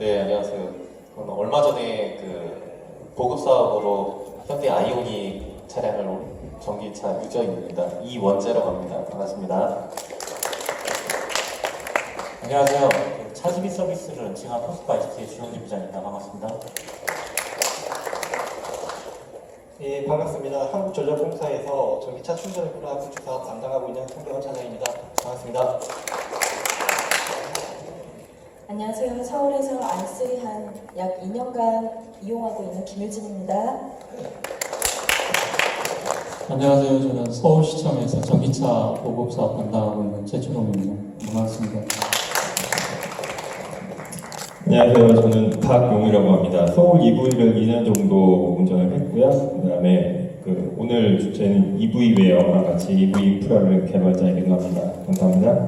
네, 안녕하세요. 저는 얼마 전에 그 보급 사업으로 현대 아이오닉 차량을 전기차 유저입니다. 이원재라고 합니다. 반갑습니다. 안녕하세요. 차주기 서비스를 런칭한 포스코 ICT의 주영진 부장입니다. 반갑습니다. 예, 반갑습니다. 한국전력공사에서 전기차 충전 인프라 구축 사업 담당하고 있는 송병헌 차장입니다. 반갑습니다. 안녕하세요. 서울에서 R3 한 약 2년간 이용하고 있는 김유진입니다. 안녕하세요. 저는 서울시청에서 전기차 보급 사업 담당하고 있는 최초롱입니다. 반갑습니다. 안녕하세요. 저는 박용우라고 합니다. 서울 EV를 2년 정도 운전을 했고요. 그다음에 오늘 주제는 EV 웨어랑 같이 EV 인프라를 개발자이기도 합니다. 감사합니다. 네,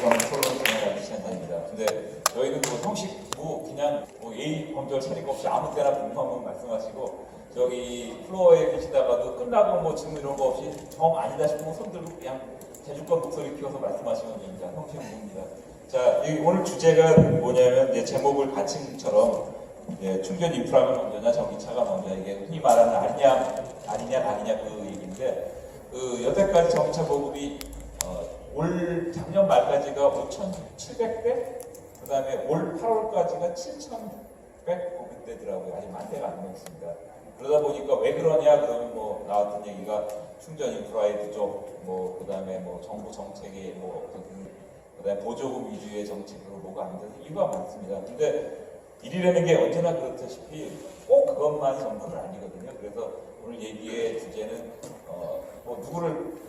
저는 서울로 진행하는 시장입니다. 근데 저희는 뭐 형식 그냥 예의 범절 차리고 없이 아무 때나 궁금한 말씀하시고 저기 플로어에 계시다가도 끝나고 질문 이런 거 없이 정 아니다 싶으면 손 들고 그냥 제주권 목소리 키워서 말씀하시면 됩니다. 형식 무입니다. 자, 오늘 주제가 뭐냐면 제목을 받침처럼 충전 인프라가 먼저냐 전기차가 먼저냐 이게 흔히 말하는 아니냐 아니냐 그 얘기인데 여태까지 전기차 보급이 올 작년 말까지가 5,700대 그 다음에 올 8월까지가 7,100 보급대더라고요. 아직 만 대가 안 넘습니다. 그러다 보니까 왜 그러냐 그러면 나왔던 얘기가 충전 인프라의 부족 그 다음에 정부 정책의 그다음에 보조금 위주의 정책으로 뭐가 안 돼서 이유가 많습니다. 근데 일이라는 게 언제나 그렇다시피 꼭 그것만이 전부는 아니거든요. 그래서 오늘 얘기의 주제는 누구를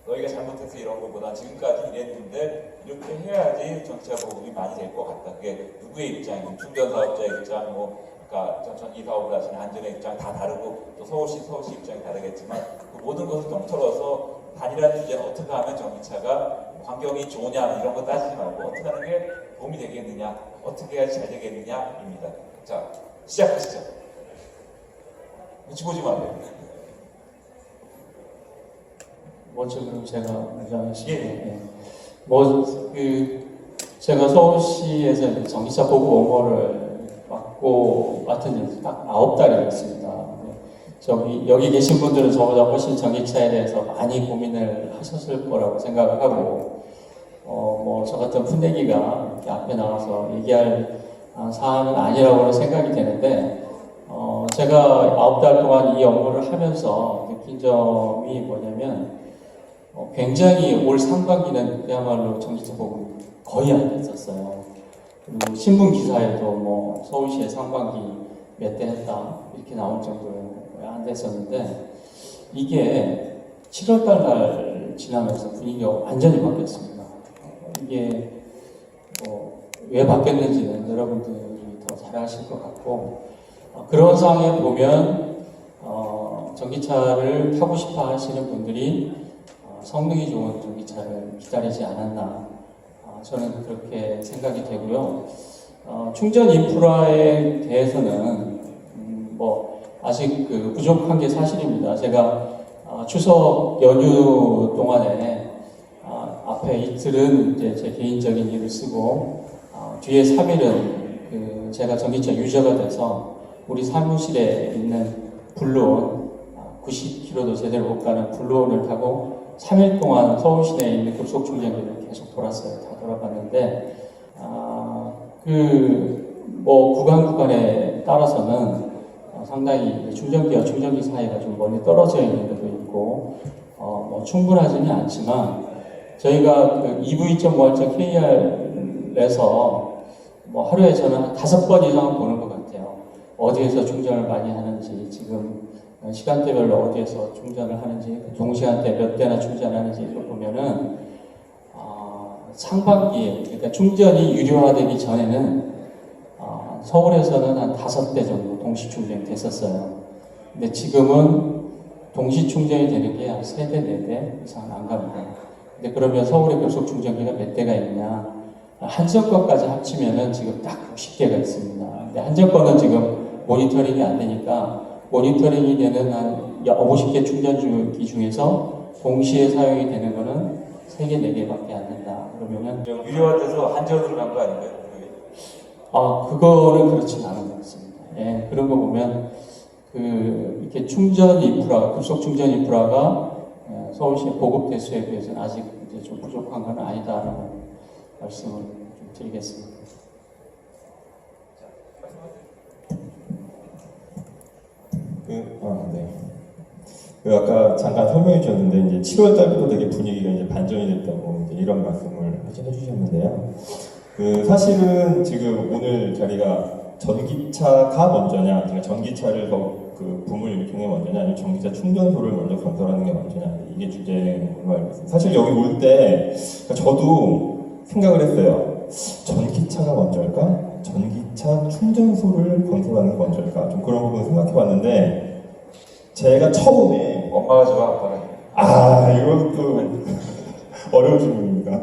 너희가 잘못해서 이런 것보다 지금까지 이랬는데 이렇게 해야지 전기차 보급이 많이 될 것 같다. 그게 누구의 입장이든 충전 사업자의 입장, 그러니까 전기 사업을 하시는 안전의 입장 다 다르고 또 서울시 입장이 다르겠지만 그 모든 것을 통틀어서 단일한 주제는 어떻게 하면 전기차가 환경이 좋으냐 이런 거 따지지 말고 어떻게 하는 게 도움이 되겠느냐, 어떻게 해야지 잘 되겠느냐입니다. 자, 시작하시죠. 눈치 보지 마세요. 먼저 그럼 제가 말씀하시겠습니다. 제가 서울시에서 이제 전기차 보급 업무를 맡은 지 딱 9달이었습니다. 여기 계신 분들은 저보다 훨씬 전기차에 대해서 많이 고민을 하셨을 거라고 생각을 하고, 저 같은 풋내기가 이렇게 앞에 나와서 얘기할 사안은 아니라고 생각이 되는데, 제가 9달 동안 이 업무를 하면서 느낀 점이 뭐냐면, 굉장히 올 상반기는 그야말로 전기차 보급 거의 안 됐었어요. 그리고 신문 기사에도 서울시의 상반기 몇 대 했다 이렇게 나올 정도로 안 됐었는데 이게 7월달 날 지나면서 분위기가 완전히 바뀌었습니다. 이게 왜 바뀌었는지는 여러분들이 더 잘 아실 것 같고 그런 상황에 보면 전기차를 타고 싶어 하시는 분들이 성능이 좋은 전기차를 기다리지 않았나 저는 그렇게 생각이 되고요. 충전 인프라에 대해서는 아직 부족한 게 사실입니다. 제가 추석 연휴 동안에 앞에 이틀은 이제 제 개인적인 일을 쓰고 뒤에 3일은 제가 전기차 유저가 돼서 우리 사무실에 있는 블루온 90km도 제대로 못 가는 블루온을 타고 3일 동안 서울 시내에 있는 급속 충전기를 계속 돌았어요. 다 돌아봤는데 구간에 따라서는 상당히 충전기와 충전기 사이가 좀 멀리 떨어져 있는 데도 있고 충분하지는 않지만 저희가 EV.5.KR에서 하루에 저는 한 5번 이상은 보는 것 같아요. 어디에서 충전을 많이 하는지 지금 시간대별로 어디에서 충전을 하는지 동시간대 몇 대나 충전하는지 이걸 보면은 상반기에 그러니까 충전이 유료화되기 전에는 서울에서는 한 5대 정도 동시 충전이 됐었어요. 근데 지금은 동시 충전이 되는 게 한 3대, 4대 이상 안 갑니다. 근데 그러면 서울에 급속 충전기가 몇 대가 있냐? 한정권까지 합치면은 지금 딱 60대가 있습니다. 근데 한정권은 지금 모니터링이 안 되니까 모니터링이 되는 한 50개 충전기 중에서 동시에 사용이 되는 거는 3개, 4개밖에 안 된다. 그러면은 유료화돼서 한전으로 간 거 아닌가요? 그거는 그렇진 않은 것 같습니다. 예, 그런 거 보면 이렇게 충전 인프라, 급속 충전 인프라가 서울시의 보급 대수에 비해서는 아직 이제 좀 부족한 건 아니다라는 말씀을 좀 드리겠습니다. 네. 아까 잠깐 설명해 주셨는데 이제 7월 달부터 되게 분위기가 이제 반전이 됐다고 이제 이런 말씀을 해주셨는데요. 사실은 지금 오늘 자리가 전기차가 먼저냐, 제가 전기차를 그 붐을 일으키는 게 먼저냐, 아니면 전기차 충전소를 먼저 건설하는 게 먼저냐, 이게 주제인 걸로 알고 있습니다. 사실 여기 올 때 저도 생각을 했어요. 전기차가 먼저일까? 전기차 충전소를 건설하는 게 먼저일까? 좀 그런 부분 생각해 봤는데, 제가 처음에 엄마가 좋아, 아빠가. 이것도 어려운 질문입니다.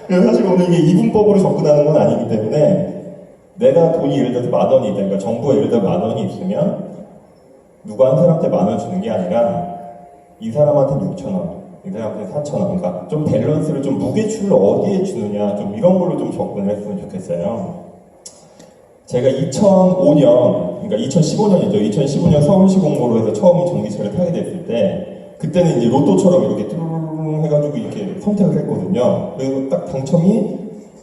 그래서 사실 오늘 이게 이분법으로 접근하는 건 아니기 때문에 내가 돈이 예를 들어서 10,000원이 그러니까 정부가 예를 들어 10,000원이 있으면 누가 한 사람한테 10,000원 주는 게 아니라 이 사람한테 6,000원, 이 사람한테 4,000원, 그러니까 좀 밸런스를 좀 무게추를 어디에 주느냐 좀 이런 걸로 좀 접근을 했으면 좋겠어요. 제가 2005년, 그러니까 2015년이죠. 2015년 서울시 공모로 해서 처음 전기차를 타게 됐을 때, 그때는 이제 로또처럼 이렇게 뚜루루루 해가지고 이렇게 선택을 했거든요. 그리고 딱 당첨이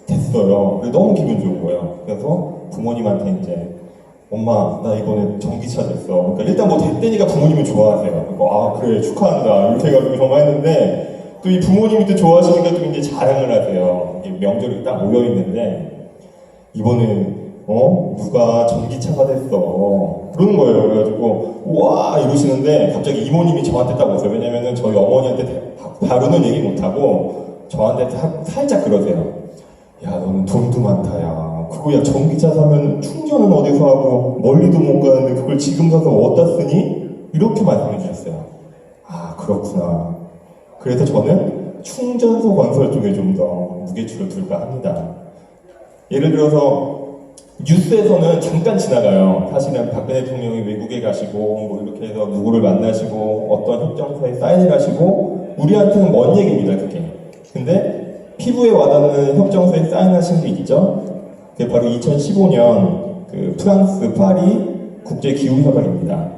됐어요. 그래서 너무 기분 좋은 거예요. 그래서 부모님한테 이제, 엄마, 나 이번에 전기차 됐어. 그러니까 일단 뭐 됐다니까 부모님은 좋아하세요. 그래, 축하한다. 이렇게 해가지고 정말 했는데, 또 이 부모님이 또 좋아하시니까 또 이제 자랑을 하세요. 이게 명절이 딱 모여있는데, 이번에 누가 전기차가 됐어. 그러는 거예요. 그래가지고, 우와! 이러시는데, 갑자기 이모님이 저한테 딱 오세요. 왜냐면은 저희 어머니한테 바로는 얘기 못하고, 저한테 살짝 그러세요. 야, 너는 돈도 많다, 야. 그거 야, 전기차 사면 충전은 어디서 하고, 멀리도 못 가는데 그걸 지금 사서 어디다 쓰니? 이렇게 말씀해 주셨어요. 그렇구나. 그래서 저는 충전소 건설 쪽에 좀 더 무게추를 둘까 합니다. 예를 들어서, 뉴스에서는 잠깐 지나가요. 사실은 박근혜 대통령이 외국에 가시고 뭐 이렇게 해서 누구를 만나시고 어떤 협정서에 사인을 하시고 우리한테는 먼 얘기입니다, 그게. 근데 피부에 와닿는 협정서에 사인하신 게 있죠. 그게 바로 2015년 그 프랑스 파리 국제기후협약입니다.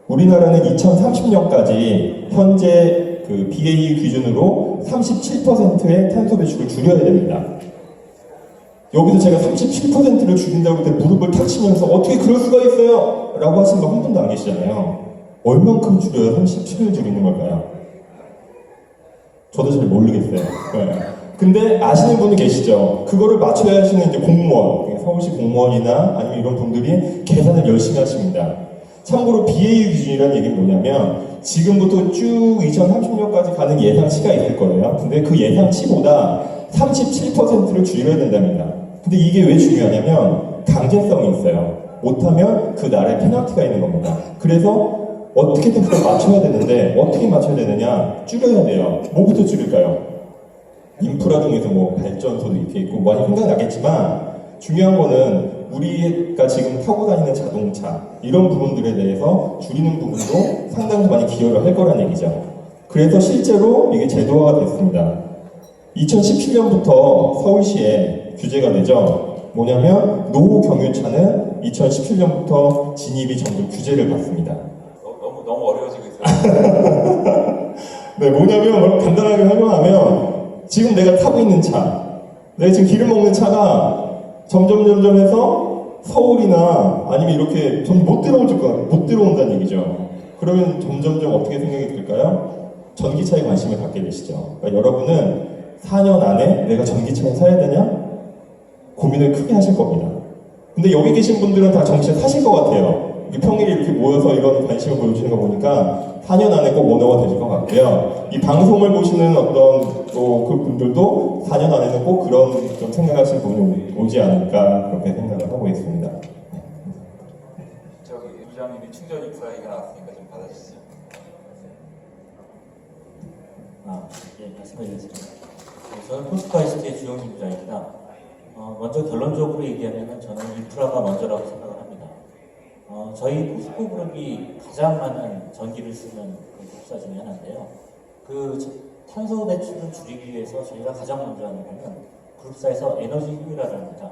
우리나라는 2030년까지 현재 그 BAE 기준으로 37%의 탄소 배출을 줄여야 됩니다. 여기서 제가 37%를 줄인다고 그때 무릎을 탁 치면서 어떻게 그럴 수가 있어요? 라고 하시는 분 한 분도 안 계시잖아요. 얼만큼 줄여야 37을 줄이는 걸까요? 저도 잘 모르겠어요. 네. 근데 아시는 분이 계시죠? 그거를 맞춰야 하시는 이제 공무원, 서울시 공무원이나 아니면 이런 분들이 계산을 열심히 하십니다. 참고로 BAU 기준이라는 얘기는 뭐냐면 지금부터 쭉 2030년까지 가는 예상치가 있을 거예요. 근데 그 예상치보다 37%를 줄여야 된답니다. 근데 이게 왜 중요하냐면 강제성이 있어요. 못하면 그 나라에 페널티가 있는 겁니다. 그래서 어떻게든 그걸 맞춰야 되는데 어떻게 맞춰야 되느냐? 줄여야 돼요. 뭐부터 줄일까요? 인프라 중에서 뭐 발전소도 이렇게 있고 많이 생각나겠지만 중요한 거는 우리가 지금 타고 다니는 자동차 이런 부분들에 대해서 줄이는 부분도 상당히 많이 기여를 할 거란 얘기죠. 그래서 실제로 이게 제도화가 됐습니다. 2017년부터 서울시에 규제가 되죠. 뭐냐면 노후 경유차는 2017년부터 진입이 전부 규제를 받습니다. 너무 어려워지고 있어요. 네, 뭐냐면 간단하게 설명하면 지금 내가 타고 있는 차, 내가 지금 기름 먹는 차가 점점 해서 서울이나 아니면 이렇게 좀 못 들어온다는 얘기죠. 그러면 점점 어떻게 생각이 들까요? 전기차에 관심을 갖게 되시죠. 그러니까 여러분은 4년 안에 내가 전기차를 사야 되냐? 고민을 크게 하실 겁니다. 근데 여기 계신 분들은 다 전기차 사실 것 같아요. 평일에 이렇게 모여서 이런 관심을 보여주는 거 보니까 4년 안에 꼭 오너가 되실 것 같고요. 이 방송을 보시는 어떤 또 그 분들도 4년 안에는 꼭 그런 좀 생각하실 분이 오지 않을까 그렇게 생각을 하고 있습니다. 저기 부장님이 충전 인프라 얘기가 나왔으니까 좀 받아주시죠. 예, 말씀드리겠습니다. 저는 포스코ICT의 주영진 부장입니다. 먼저 결론적으로 얘기하면 저는 인프라가 먼저라고 생각을 합니다. 저희 포스코 그룹이 가장 많은 전기를 쓰는 그룹사 중에 하나인데요. 그 탄소 배출을 줄이기 위해서 저희가 가장 먼저 하는 것은 그룹사에서 에너지 효율화를 합니다.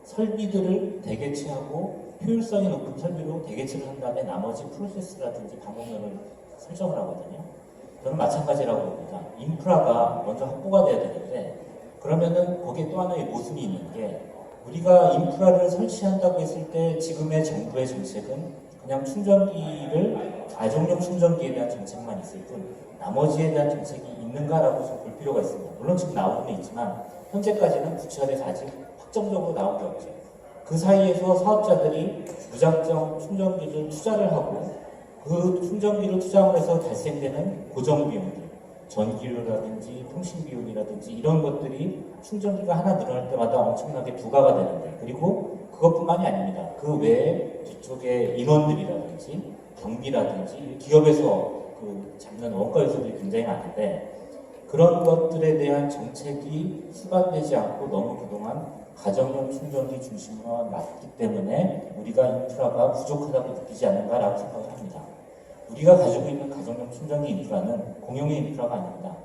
설비들을 대개체하고 효율성이 높은 설비로 대개체를 한 다음에 나머지 프로세스라든지 방법론을 설정을 하거든요. 저는 마찬가지라고 봅니다. 인프라가 먼저 확보가 돼야 되는데 그러면은 거기에 또 하나의 모순이 있는 게 우리가 인프라를 설치한다고 했을 때 지금의 정부의 정책은 그냥 충전기를 가정용 충전기에 대한 정책만 있을 뿐 나머지에 대한 정책이 있는가라고 좀 볼 필요가 있습니다. 물론 지금 나오고는 있지만 현재까지는 구체화돼서 아직 확정적으로 나온 게 없죠. 그 사이에서 사업자들이 무작정 충전기를 투자를 하고 그 충전기를 투자하고 해서 발생되는 고정 비용들, 전기료라든지 통신 비용이라든지 이런 것들이 충전기가 하나 늘어날 때마다 엄청나게 부과가 되는데 그리고 그것뿐만이 아닙니다. 그 외에 뒤쪽에 인원들이라든지 경비라든지 기업에서 그 잡는 원가 요소들이 굉장히 많은데 그런 것들에 대한 정책이 수반되지 않고 너무 그동안 가정용 충전기 중심으로 놨기 때문에 우리가 인프라가 부족하다고 느끼지 않는가라고 생각을 합니다. 우리가 가지고 있는 가정용 충전기 인프라는 공용의 인프라가 아닙니다.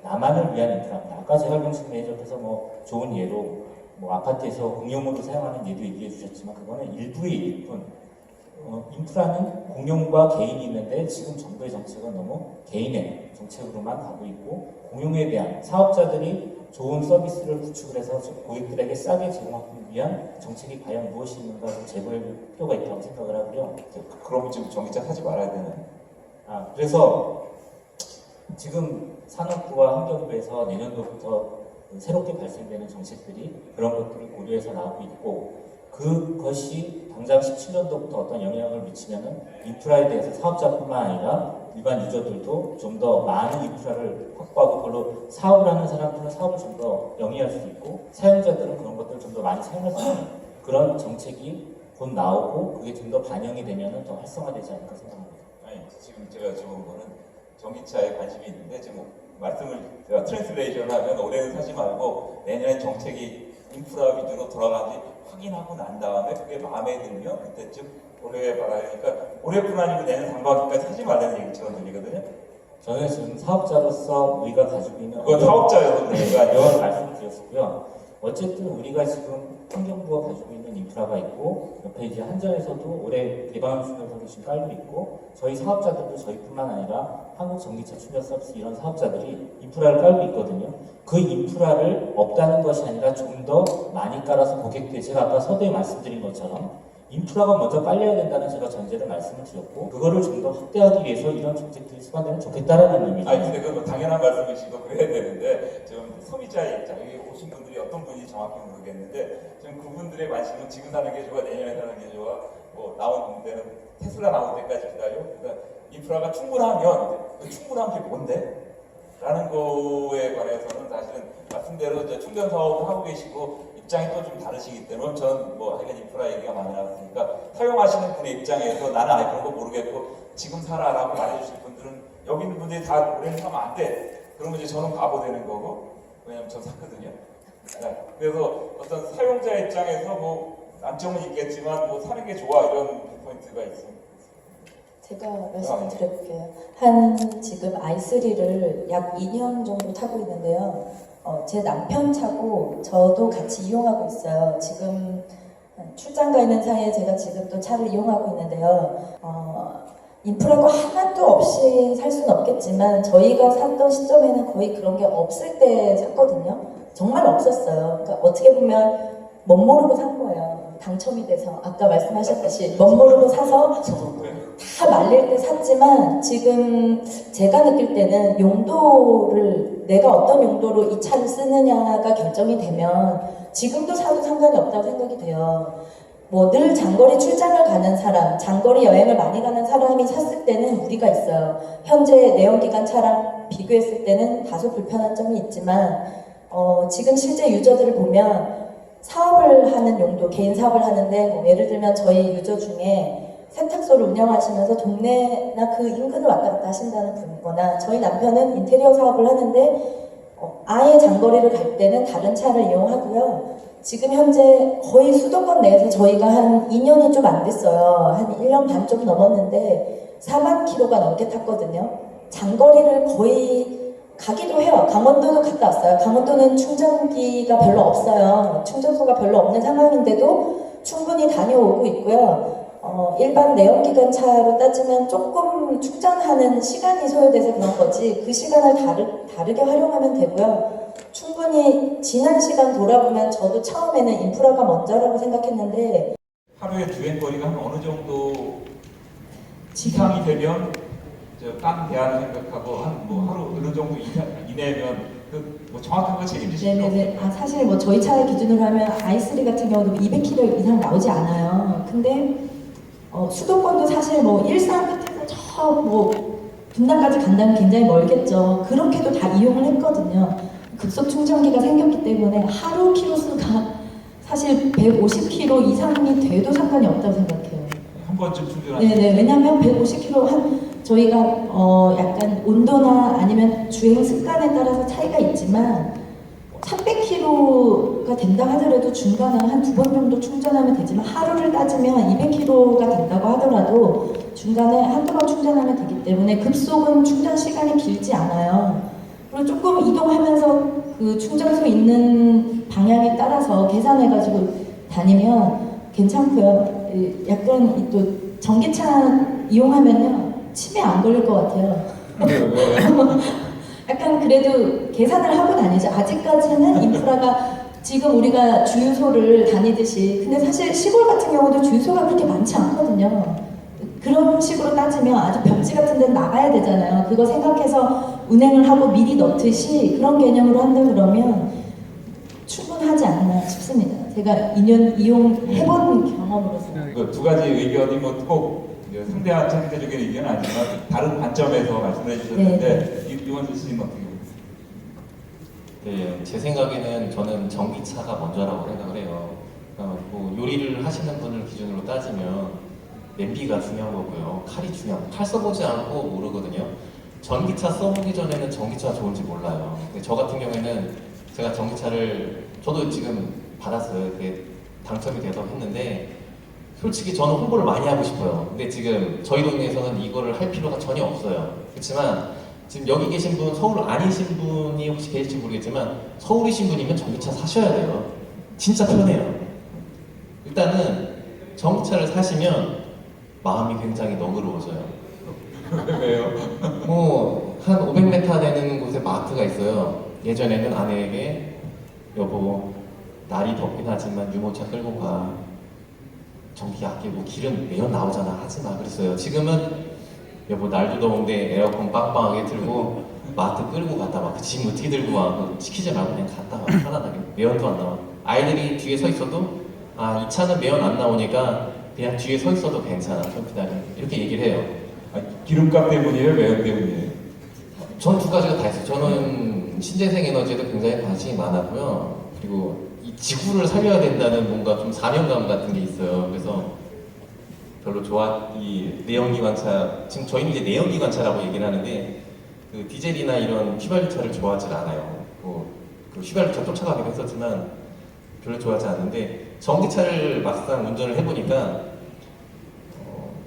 나만을 위한 인프라입니다. 아까 재활용식 매니저께서 좋은 예로 아파트에서 공용으로 사용하는 예도 얘기해 주셨지만 그거는 일부의 일일 뿐 인프라는 공용과 개인이 있는데 지금 정부의 정책은 너무 개인의 정책으로만 가고 있고 공용에 대한 사업자들이 좋은 서비스를 구축을 해서 고객들에게 싸게 제공하기 위한 정책이 과연 무엇이 있는가 좀 제고할 필요가 있다고 생각을 하고요. 그러면 지금 전기차 사지 말아야 되나요? 그래서 지금 산업부와 환경부에서 내년도부터 새롭게 발생되는 정책들이 그런 것들을 고려해서 나오고 있고 그것이 당장 17년도부터 어떤 영향을 미치면은 인프라에 대해서 사업자뿐만 아니라 일반 유저들도 좀 더 많은 인프라를 확보하고 그걸로 사업을 하는 사람들은 사업을 좀 더 영위할 수 있고 사용자들은 그런 것들을 좀 더 많이 사용할 수 있는 그런 정책이 곧 나오고 그게 좀 더 반영이 되면은 더 활성화되지 않을까 생각합니다. 아니 지금 제가 좋은 거는 전기차에 관심이 있는데 지금 말씀을 제가 트랜스레이션을 하면 올해는 사지 말고 내년에 정책이 인프라 위주로 돌아가는지 확인하고 난 다음에 그게 마음에 들면 그때쯤 올해 말아야 하니까 올해뿐 아니고 내년 상반기까지 사지 말라는 얘기처럼 들리거든요. 저는 지금 사업자로서 우리가 가지고 있는 그건 사업자여서 그런 거 아니에요? 이런 말씀을 드렸고요. 어쨌든 우리가 지금 환경부가 가지고 있는 인프라가 있고 옆에 이제 한전에서도 올해 개방 충전소를 지금 깔고 있고 저희 사업자들도 저희뿐만 아니라 한국전기차 충전 서비스 이런 사업자들이 인프라를 깔고 있거든요. 그 인프라를 없다는 것이 아니라 좀 더 많이 깔아서 고객들 제가 아까 서두에 말씀드린 것처럼 인프라가 먼저 깔려야 된다는 제가 전제를 말씀을 드렸고 그거를 좀 더 확대하기 위해서 이런 정책들이 수반되면 좋겠다라는 의미입니다. 아니 근데 그건 당연한 말씀이시고 그래야 되는데 지금 소비자의 입장 여기 오신 분들이 어떤 분인지 정확히 모르겠는데 지금 그분들의 관심은 지금 사는 게 좋아 내년에 사는 게 좋아 나온 데는 테슬라 나올 때까지 기다려 그러니까 인프라가 충분하면 그 충분한 게 뭔데? 라는 거에 관해서는 사실은 말씀대로 이제 충전 사업을 하고 계시고 입장이 또 좀 다르시기 때문에 저는 하여간 인프라 얘기가 많이 나왔으니까 사용하시는 분의 입장에서 나는 아예 그런 거 모르겠고 지금 사라라고 말해주실 분들은 여기 있는 분들이 다 올해는 사면 안 돼. 그러면 이제 저는 바보 되는 거고 왜냐면 전 샀거든요. 네. 그래서 어떤 사용자 입장에서 단점은 있겠지만 사는 게 좋아 이런 포인트가 있습니다. 제가 말씀을 드려볼게요. 한 지금 i3를 약 2년 정도 타고 있는데요. 제 남편 차고 저도 같이 이용하고 있어요. 지금 출장 가 있는 사이에 제가 지금 또 차를 이용하고 있는데요. 인프라가 하나도 없이 살 수는 없겠지만 저희가 샀던 시점에는 거의 그런 게 없을 때 샀거든요. 정말 없었어요. 그러니까 어떻게 보면 멋모르고 산 거예요. 당첨이 돼서 아까 말씀하셨듯이 멋모르고 사서 다 말릴 때 샀지만 지금 제가 느낄 때는 용도를 내가 어떤 용도로 이 차를 쓰느냐가 결정이 되면 지금도 사도 상관이 없다고 생각이 돼요. 늘 장거리 출장을 가는 사람, 장거리 여행을 많이 가는 사람이 샀을 때는 무리가 있어요. 현재 내연기관 차랑 비교했을 때는 다소 불편한 점이 있지만 지금 실제 유저들을 보면 사업을 하는 용도, 개인 사업을 하는데 예를 들면 저희 유저 중에 세탁소를 운영하시면서 동네나 그 인근을 왔다 갔다 하신다는 분이거나 저희 남편은 인테리어 사업을 하는데 아예 장거리를 갈 때는 다른 차를 이용하고요. 지금 현재 거의 수도권 내에서 저희가 한 2년이 좀 안 됐어요. 한 1년 반 좀 넘었는데 4만 킬로가 넘게 탔거든요. 장거리를 거의 가기도 해요. 강원도도 갔다 왔어요. 강원도는 충전기가 별로 없어요. 충전소가 별로 없는 상황인데도 충분히 다녀오고 있고요. 일반 내연기관 차로 따지면 조금 충전하는 시간이 소요돼서 그런 거지 그 시간을 다르게 활용하면 되고요. 충분히 지난 시간 돌아보면 저도 처음에는 인프라가 먼저라고 생각했는데 하루에 주행거리가 한 어느 정도 이상이 되면 딴 대안을 생각하고 한 뭐 하루 어느 정도 이내면 뭐 정확한 거 책임지실 필요 네네네. 없어요. 사실 뭐 저희 차 기준으로 하면 i3 같은 경우도 200km 이상 나오지 않아요. 근데 수도권도 사실 뭐 일산 끝에서 저 뭐 분당까지 간다면 굉장히 멀겠죠. 그렇게도 다 이용을 했거든요. 급속 충전기가 생겼기 때문에 하루 키로수가 사실 150km 이상이 돼도 상관이 없다고 생각해요. 한 번쯤 충전하시면 네네. 왜냐하면 150km 저희가 약간 온도나 아니면 주행 습관에 따라서 차이가 있지만 300km가 된다 하더라도 중간에 한 2번 정도 충전하면 되지만 하루를 따지면 200km가 된다고 하더라도 중간에 한두 번 충전하면 되기 때문에 급속은 충전 시간이 길지 않아요. 그리고 조금 이동하면서 그 충전소 있는 방향에 따라서 계산해가지고 다니면 괜찮고요. 약간 또 전기차 이용하면요 치매 안 걸릴 것 같아요. 약간 그래도 계산을 하고 다니죠. 아직까지는 인프라가 지금 우리가 주유소를 다니듯이 근데 사실 시골 같은 경우도 주유소가 그렇게 많지 않거든요. 그런 식으로 따지면 아주 벽지 같은 데는 나가야 되잖아요. 그거 생각해서 운행을 하고 미리 넣듯이 그런 개념으로 한다 그러면 충분하지 않나 싶습니다. 제가 2년 이용해본 경험으로서. 두 가지 의견이 뭐꼭 상대와 상대적인 의견은 아니지만 다른 관점에서 말씀을 해주셨는데 이원주 씨는 어떻게 보세요? 네, 제 생각에는 저는 전기차가 먼저라고 생각을 해요. 뭐 요리를 하시는 분을 기준으로 따지면 냄비가 중요한 거고요. 칼이 중요한 칼 써보지 않고 모르거든요. 전기차 써보기 전에는 전기차가 좋은지 몰라요. 근데 저 같은 경우에는 제가 전기차를 저도 지금 받았어요. 이렇게 당첨이 돼서 했는데 솔직히 저는 홍보를 많이 하고 싶어요. 근데 지금 저희 동네에서는 이거를 할 필요가 전혀 없어요. 그렇지만 지금 여기 계신 분 서울 아니신 분이 혹시 계실지 모르겠지만 서울이신 분이면 전기차 사셔야 돼요. 진짜 편해요. 일단은 전기차를 사시면 마음이 굉장히 너그러워져요. 왜요? 뭐 한 500m 되는 곳에 마트가 있어요. 예전에는 아내에게 여보 날이 덥긴 하지만 유모차 끌고 가. 전기 아끼고 기름 매연 나오잖아 하지마 그랬어요. 지금은 여보 날도 더운데 에어컨 빵빵하게 틀고 마트 끌고 갔다 와. 그 짐 어떻게 들고 와? 그거 시키지 말고 그냥 갔다 와. 편안하게 매연도 안 나와. 아이들이 뒤에 서 있어도 이 차는 매연 안 나오니까 그냥 뒤에 서 있어도 괜찮아 좀 기다려 이렇게 얘기를 해요. 기름값 때문이에요? 매연 때문이에요? 전 두 가지가 다 있어요. 저는 신재생 에너지에도 굉장히 관심이 많았고요. 그리고 이 지구를 살려야 된다는 뭔가 좀 사명감 같은 게 있어요. 그래서 별로 이 내연기관차, 지금 저희는 이제 내연기관차라고 얘기를 하는데 그 디젤이나 이런 휘발유차를 좋아하지 않아요. 그 휘발유차 쫓아가긴 했었지만 별로 좋아하지 않는데 전기차를 막상 운전을 해보니까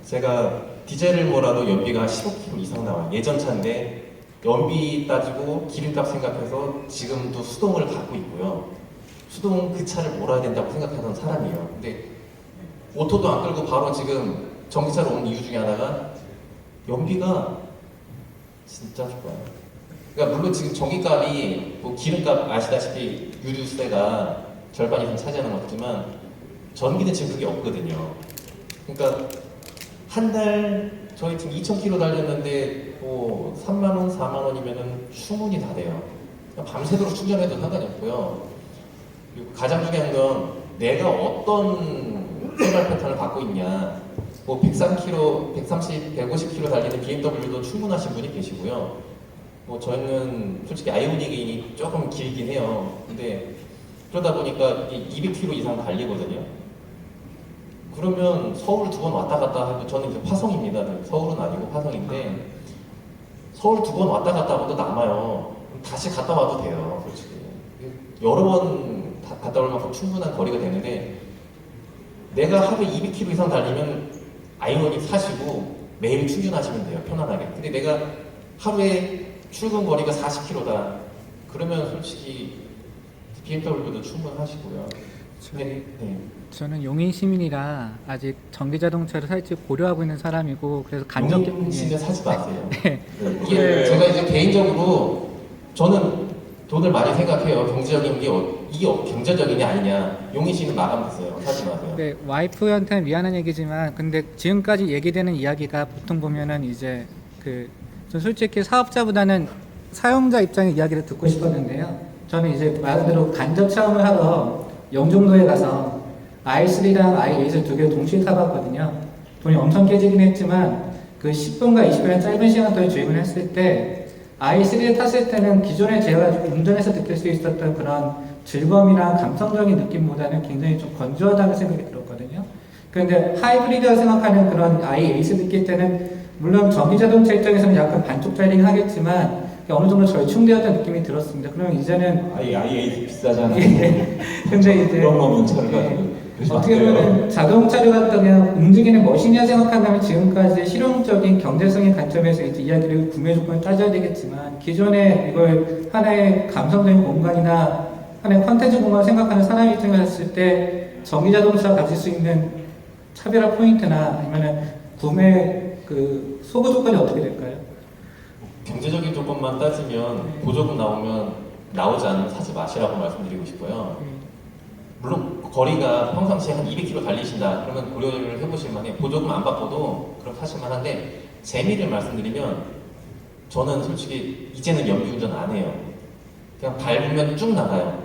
제가 디젤을 몰아도 연비가 한 15km 이상 나와요. 예전 차인데 연비 따지고 기름값 생각해서 지금도 수동을 갖고 있고요. 수동 그 차를 몰아야 된다고 생각하던 사람이에요. 근데 오토도 안 끌고 바로 지금 전기차로 온 이유 중에 하나가 연비가 진짜 좋아요. 그러니까 물론 지금 전기값이 뭐 기름값 아시다시피 유류세가 절반 이상 차지하는 거지만 전기는 지금 그게 없거든요. 그러니까 한 달 저희 지금 2,000km 달렸는데 뭐 3만 원, 4만 원이면은 충분히 다 돼요. 밤새도록 충전해도 상관이 없고요. 그리고 가장 중요한 건 내가 어떤 생활 패턴을 갖고 있냐. 뭐 103km, 130, 150km 달리는 BMW도 충분하신 분이 계시고요. 뭐 저희는 솔직히 아이오닉이 조금 길긴 해요. 근데 그러다 보니까 200km 이상 달리거든요. 그러면 서울 2번 왔다 갔다 하고 저는 이제 화성입니다. 서울은 아니고 화성인데 서울 2번 왔다 갔다 하고도 남아요. 다시 갔다 와도 돼요. 솔직히 여러 번 갔다 올 만큼 충분한 거리가 되는데 내가 하루에 200km 이상 달리면 아이오닉 사시고 매일 충전하시면 돼요. 편안하게. 근데 내가 하루에 출근 거리가 40km다. 그러면 솔직히 BMW도 충분하시고요. 네. 저는 용인 시민이라 아직 전기 자동차를 살지 고려하고 있는 사람이고 그래서 간접 용인 씨는 사지 마세요. 네. 이게 제가 이제 개인적으로 저는 돈을 많이 생각해요. 경제적인 게 이게 경제적이냐 아니냐. 용인 씨는 마감됐어요. 사지 마세요. 네, 와이프한테는 미안한 얘기지만 근데 지금까지 얘기되는 이야기가 보통 보면은 이제 전 솔직히 사업자보다는 사용자 입장의 이야기를 듣고 싶었는데요. 저는 이제 말 그대로 간접 체험을 하러 영종도에 가서 i3랑 i8을 두 개 동시에 타봤거든요. 돈이 엄청 깨지긴 했지만 그 10분과 20분의 짧은 시간 동안 주행을 했을 때 i3를 탔을 때는 기존에 제가 운전해서 느낄 수 있었던 그런 즐거움이랑 감성적인 느낌보다는 굉장히 좀 건조하다는 생각이 들었거든요. 그런데 하이브리드라 생각하는 그런 i8을 느낄 때는 물론 전기 자동차 입장에서는 약간 반쪽짜리긴 하겠지만 어느 정도 절충되었다는 느낌이 들었습니다. 그러면 이제는 i8 비싸잖아요. 근데 이제 그런 놈은 차를 가지고 그러시면 안 어떻게 돼요. 보면 자동차를 갖다 그냥 움직이는 머신이라 생각한다면 지금까지 실용적인 경제성의 관점에서 이제 이야기를 구매 조건을 따져야 되겠지만 기존에 이걸 하나의 감성적인 공간이나 하나의 컨텐츠 공간을 생각하는 사람 입장에서 봤을 때 전기 자동차가 가질 수 있는 차별화 포인트나 아니면은 구매 소구 조건이 어떻게 될까요? 경제적인 조건만 따지면 보조금 나오지 않으면 사지 마시라고 말씀드리고 싶고요. 물론 거리가 평상시에 한 200km 달리신다 그러면 고려를 해보실 만해. 보조금 안 받고도 그렇게 하실 만한데 재미를 말씀드리면 저는 솔직히 이제는 연비운전 안 해요. 그냥 밟으면 쭉 나가요.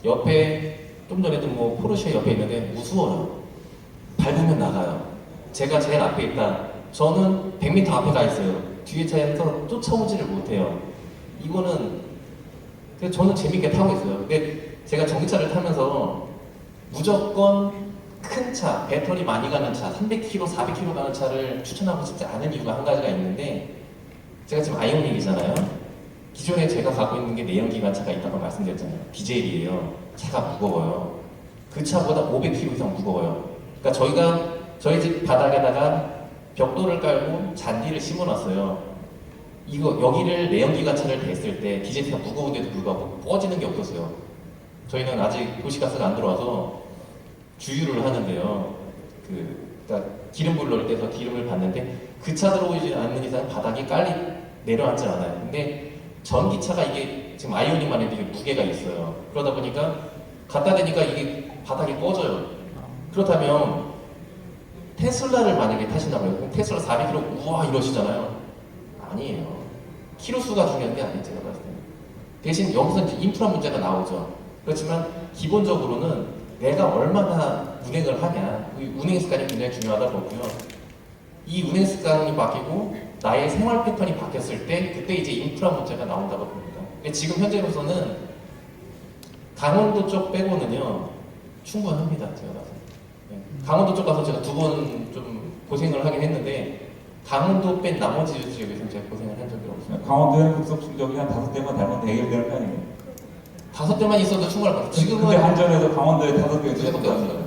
옆에 좀 전에도 뭐 포르쉐 옆에 있는데 무서워요. 밟으면 나가요. 제가 제일 앞에 있다. 저는 100m 앞에 가 있어요. 뒤에 차에서 쫓아오지를 못해요. 이거는 그래서 저는 재밌게 타고 있어요. 근데 제가 전기차를 타면서 무조건 큰 차, 배터리 많이 가는 차, 300km, 400km 가는 차를 추천하고 싶지 않은 이유가 한 가지가 있는데 제가 지금 아이오닉이잖아요. 기존에 제가 갖고 있는 게 내연기관차가 있다고 말씀드렸잖아요. 디젤이에요. 차가 무거워요. 그 차보다 500kg 이상 무거워요. 그러니까 저희 집 바닥에다가 벽돌을 깔고 잔디를 심어놨어요. 여기를 내연기관차를 댔을 때 디젤차가 무거운데도 불구하고 꺼지는 게 없었어요. 저희는 아직 도시가스가 안 들어와서 주유를 하는데요. 그러니까 기름불로를 떼서 기름을 받는데 그 차 들어오지 않는 이상 바닥이 내려앉지 않아요. 근데 전기차가 이게 지금 아이오닉만 해도 이게 무게가 있어요. 그러다 보니까 갖다 대니까 이게 바닥이 꺼져요. 그렇다면 테슬라를 만약에 타신다고 해요. 그럼 테슬라 400km 우와 이러시잖아요. 아니에요. 키로수가 중요한 게 아니에요. 제가 봤을 때는. 대신 여기서 이제 인프라 문제가 나오죠. 그렇지만 기본적으로는 내가 얼마나 운행을 하냐. 운행 습관이 굉장히 중요하다고 보고요. 이 운행 습관이 바뀌고 나의 생활 패턴이 바뀌었을 때 그때 이제 인프라 문제가 나온다고 봅니다. 근데 지금 현재로서는 강원도 쪽 빼고는요 충분합니다. 제가 봐서. 강원도 쪽 가서 제가 2번 좀 고생을 하긴 했는데 강원도 뺀 나머지 지역에서 제가 고생을 한 적이 없어요. 강원도에는 급속 충전기 한 5대만 달면 해결되는 거 아니에요? 5대만 있어도 충분할 것 같아요. 지금은 근데 한전에서 강원도에 5대 두대밖에 없어요.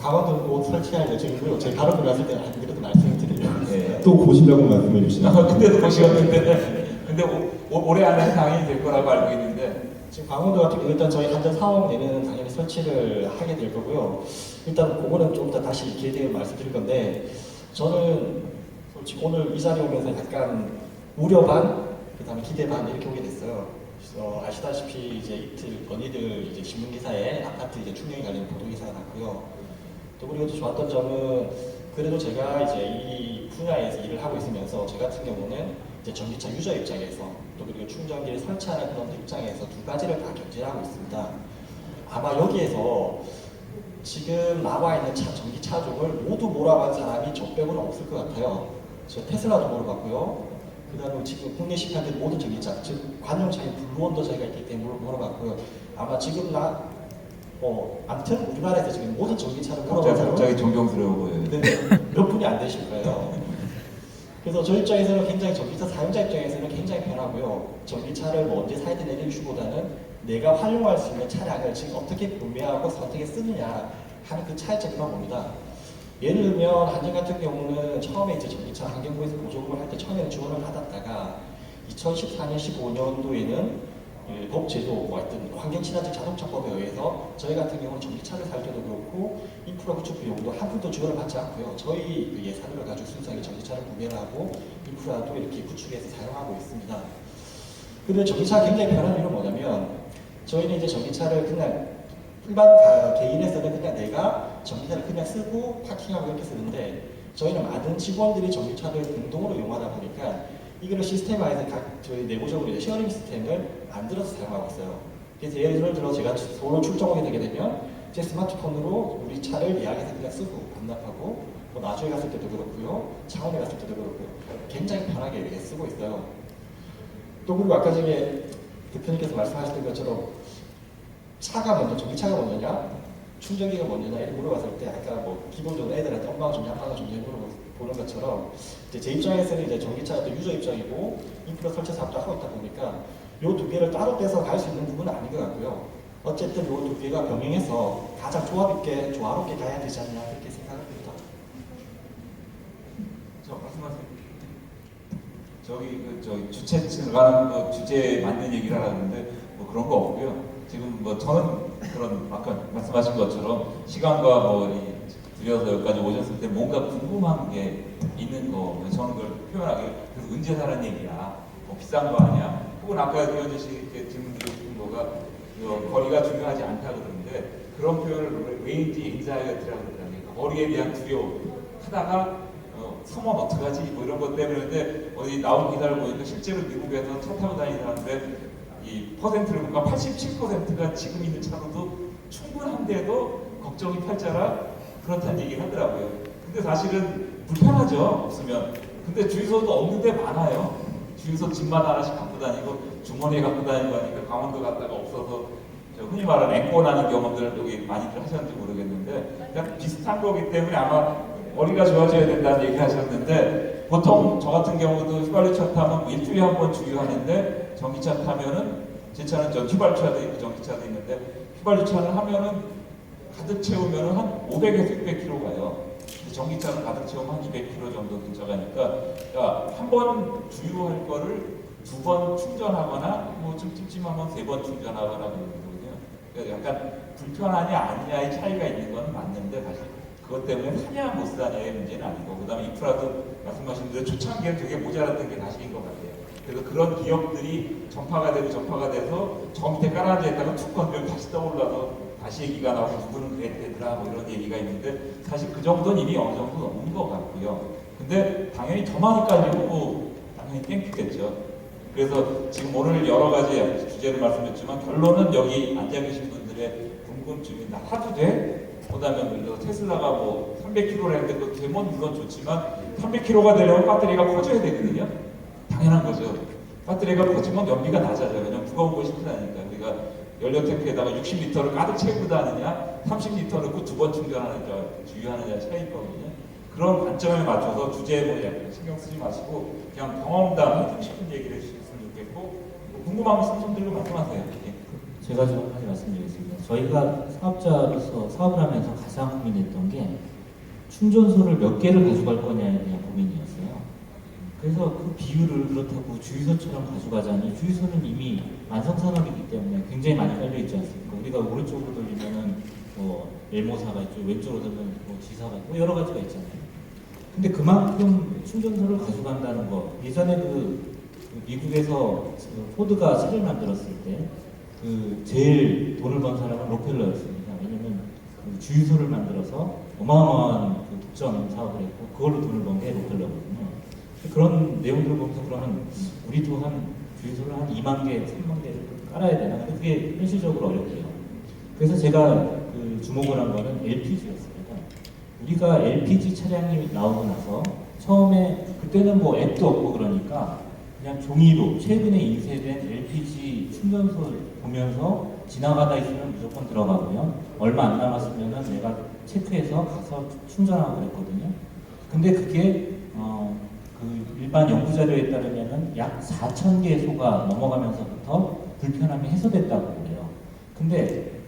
강원도 곧 설치할 예정이고요. 저희 바로 들어갔을 때는 안 그래도 말씀을 드리려고 또 보시려고 말씀해 주시나요? 그때도 보시었는데 근데 올해 안에 당연히 될 거라고 알고 있는데 지금 강원도 같은 경우 일단 저희 한전 4억 내는 당연히 설치를 하게 될 거고요. 일단 그거는 좀 이따 다시 기회 되면 말씀드릴 건데 저는 솔직히 오늘 이 자리에 오면서 약간 우려 반, 그다음에 기대 반 이렇게 오게 됐어요. 아시다시피 이제 이틀 건의들 이제 신문 기사에 아파트 이제 충격이 관련 보도 기사가 났고요. 또 그리고 또 좋았던 점은 그래도 제가 이제 이 분야에서 일을 하고 있으면서 저 같은 경우는 이제 전기차 유저 입장에서 또 그리고 충전기를 설치하는 그런 입장에서 두 가지를 다 견제하고 있습니다. 아마 여기에서 지금 나와 있는 전기차종을 모두 몰아간 사람이 저 빼고는 없을 것 같아요. 저 테슬라도 몰아봤고요. 그 다음에 지금 국내 시판된 모든 전기차, 즉 관용차인 블루원도 저희가 있기 때문에 몰아봤고요. 아마 지금 아무튼 우리나라에서 지금 모든 전기차를 몰아본 사람은 갑자기 존경스러워 보여요. 몇 분이 안 되실 거예요. 그래서 저희 입장에서는 굉장히 전기차 사용자 입장에서는 굉장히 편하고요. 전기차를 뭐 언제 사야 되는 이슈보다는 내가 활용할 수 있는 차량을 지금 어떻게 구매하고 선택해 쓰느냐 하는 그 차이점만 봅니다. 예를 들면 한전 같은 경우는 처음에 이제 전기차 환경부에서 보조금을 할 때 처음에는 지원을 받았다가 2014년, 15년도에는 법 제도, 뭐 하여튼 환경친화적 자동차법에 의해서 저희 같은 경우는 전기차를 살 때도 그렇고 인프라 구축 비용도 한 푼도 지원을 받지 않고요. 저희 그 예산을 가지고 순수하게 전기차를 구매를 하고 인프라도 이렇게 구축해서 사용하고 있습니다. 근데 전기차가 굉장히 편한 이유는 뭐냐면 저희는 이제 전기차를 그냥 일반 개인에서는 그냥 내가 전기차를 그냥 쓰고 파킹하고 이렇게 쓰는데 저희는 많은 직원들이 전기차를 공동으로 이용하다 보니까 이거를 시스템화해서 저희 내부적으로 이제 쉐어링 시스템을 만들어서 사용하고 있어요. 그래서 예를 들어 제가 서울 출장 오게 되게 되면 제 스마트폰으로 우리 차를 예약해서 그냥 쓰고 반납하고 뭐 나주에 갔을 때도 그렇고요, 창원에 갔을 때도 그렇고 굉장히 편하게 이렇게 쓰고 있어요. 또 그리고 아까 전에 대표님께서 말씀하셨던 것처럼 차가 먼저, 전기차가 먼저냐, 충전기가 먼저냐 이렇게 물어봤을 때 아까 뭐 기본적으로 애들한테 엄마가 좋냐, 아빠가 좋냐 물어보는 것처럼 이제 제 입장에서는 이제 전기차가 또 유저 입장이고 인프라 설치 사업도 하고 있다 보니까 요 두 개를 따로 떼서 갈 수 있는 부분은 아닌 것 같고요. 어쨌든 요 두 개가 병행해서 가장 조화롭게 가야 되지 않냐 그렇게 생각합니다. 저 말씀하세요. 저기 주체가 뭐 주제에 맞는 얘기를 하는데 뭐 그런 거 없고요. 지금 뭐 저는 그런 아까 말씀하신 것처럼 시간과 뭐 들여서 여기까지 오셨을 때 뭔가 궁금한 게 있는 거 저는 그걸 표현하기 그래서 언제 사는 얘기야 뭐 비싼 거 아니야 혹은 아까 이현재 씨께 질문 드리고 싶은 거가 거리가 중요하지 않다 그러는데 그런 표현을 웨인지 인자이어티라고 그러잖아요. 거리에 대한 두려움 하다가 서면 어떡하지 뭐 이런 것 때문에 어디 나온 기사를 보니까 실제로 미국에서 차 타고 다니는 사람들 이 퍼센트를 보니까 87%가 지금 있는 차로도 충분한데도 걱정이 팔자라 그렇다는 얘기를 하더라고요. 근데 사실은 불편하죠 없으면. 근데 주유소도 없는데 많아요. 주유소 집마다 하나씩 갖고 다니고 주머니에 갖고 다니고 하니까 강원도 갔다가 없어서 흔히 말하는 앵꼬나는 경험들 여기 많이들 하셨는지 모르겠는데 그냥 비슷한 거기 때문에 아마 머리가 좋아져야 된다는 얘기 하셨는데 보통 저 같은 경우도 휘발유차 타면 일주일에 한 번 주유하는데 전기차 타면은 제 차는 저 휘발유차도 있고 전기차도 있는데 휘발유차는 하면은 가득 채우면은 한 500에서 600km 가요. 전기차는 가득 채우면 한 200km 정도 근처 가니까 그러니까 한 번 주유할 거를 두 번 충전하거나 뭐 좀 찜찜하면 3번 충전하거나 그런 거거든요. 그러니까 약간 불편하냐 아니냐의 차이가 있는 건 맞는데 사실 그것 때문에 사냐 못 사냐의 문제는 아니고 그다음에 인프라도 말씀하신 대로 초창기에 되게 모자랐던 게 사실인 것 같아요. 그래서 그런 기업들이 전파가 돼서 저 밑에 깔아앉아 있다가 툭 건들면 다시 떠올라서 다시 얘기가 나오고 누구는 그랬대더라 뭐 이런 얘기가 있는데 사실 그 정도는 이미 어느 정도 넘은 것 같고요. 근데 당연히 더 많이 깔리고 뭐 당연히 땡큐겠죠. 그래서 지금 오늘 여러 가지 주제를 말씀드렸지만 결론은 여기 앉아 계신 분들의 궁금증이 나 하도 돼? 그다음에 테슬라가 뭐 300km를 했는데 그 되면 물론 좋지만 300km가 되려면 배터리가 커져야 되거든요. 당연한 거죠. 배터리가 커지면 연비가 낮아져요. 왜냐면 무거운 거 싣고 다니니까. 우리가 연료 탱크에다가 60리터를 가득 채우고 다니냐 30리터 넣고 2번 충전하느냐 주유하느냐 차이거든요. 그런 관점에 맞춰서 주제에 뭐 신경 쓰지 마시고 그냥 경험담 해주고 싶은 얘기를 해주셨으면 좋겠고 뭐 궁금한 거 손들고 말씀하세요. 예. 제가 좀 한 가지 말씀드리겠습니다. 저희가 사업자로서 사업을 하면서 가장 고민했던 게 충전소를 몇 개를 가져갈 거냐에 대한 고민이었어요. 그래서 그 비율을 그렇다고 주유소처럼 가져가자니 주유소는 이미 완성산업이기 때문에 굉장히 많이 깔려 있지 않습니까? 우리가 오른쪽으로 돌리면은 뭐 엘모사가 있죠, 왼쪽으로 돌리면 뭐 지사가 있고 여러 가지가 있잖아요. 근데 그만큼 충전소를 가져간다는 거 예전에 그 미국에서 포드가 차를 만들었을 때 그 제일 돈을 번 사람은 록펠러였습니다. 왜냐면 그 주유소를 만들어서 어마어마한 그 독점 사업을 했고 그걸로 돈을 번 게 록펠러거든요. 그런 내용들을 보면서 그러면 우리도 한 주유소를 한 2만 개, 3만 개를 깔아야 되나? 근데 그게 현실적으로 어렵대요. 그래서 제가 그 주목을 한 거는 LPG였습니다. 우리가 LPG 차량이 나오고 나서 처음에 그때는 뭐 앱도 없고 그러니까 그냥 종이로 최근에 인쇄된 LPG 충전소 보면서 지나가다 있으면 무조건 들어가고요. 얼마 안 남았으면은 내가 체크해서 가서 충전하고 그랬거든요. 근데 그게 그 일반 연구 자료에 따르면은 약 4,000개소가 넘어가면서부터 불편함이 해소됐다고 그래요. 근데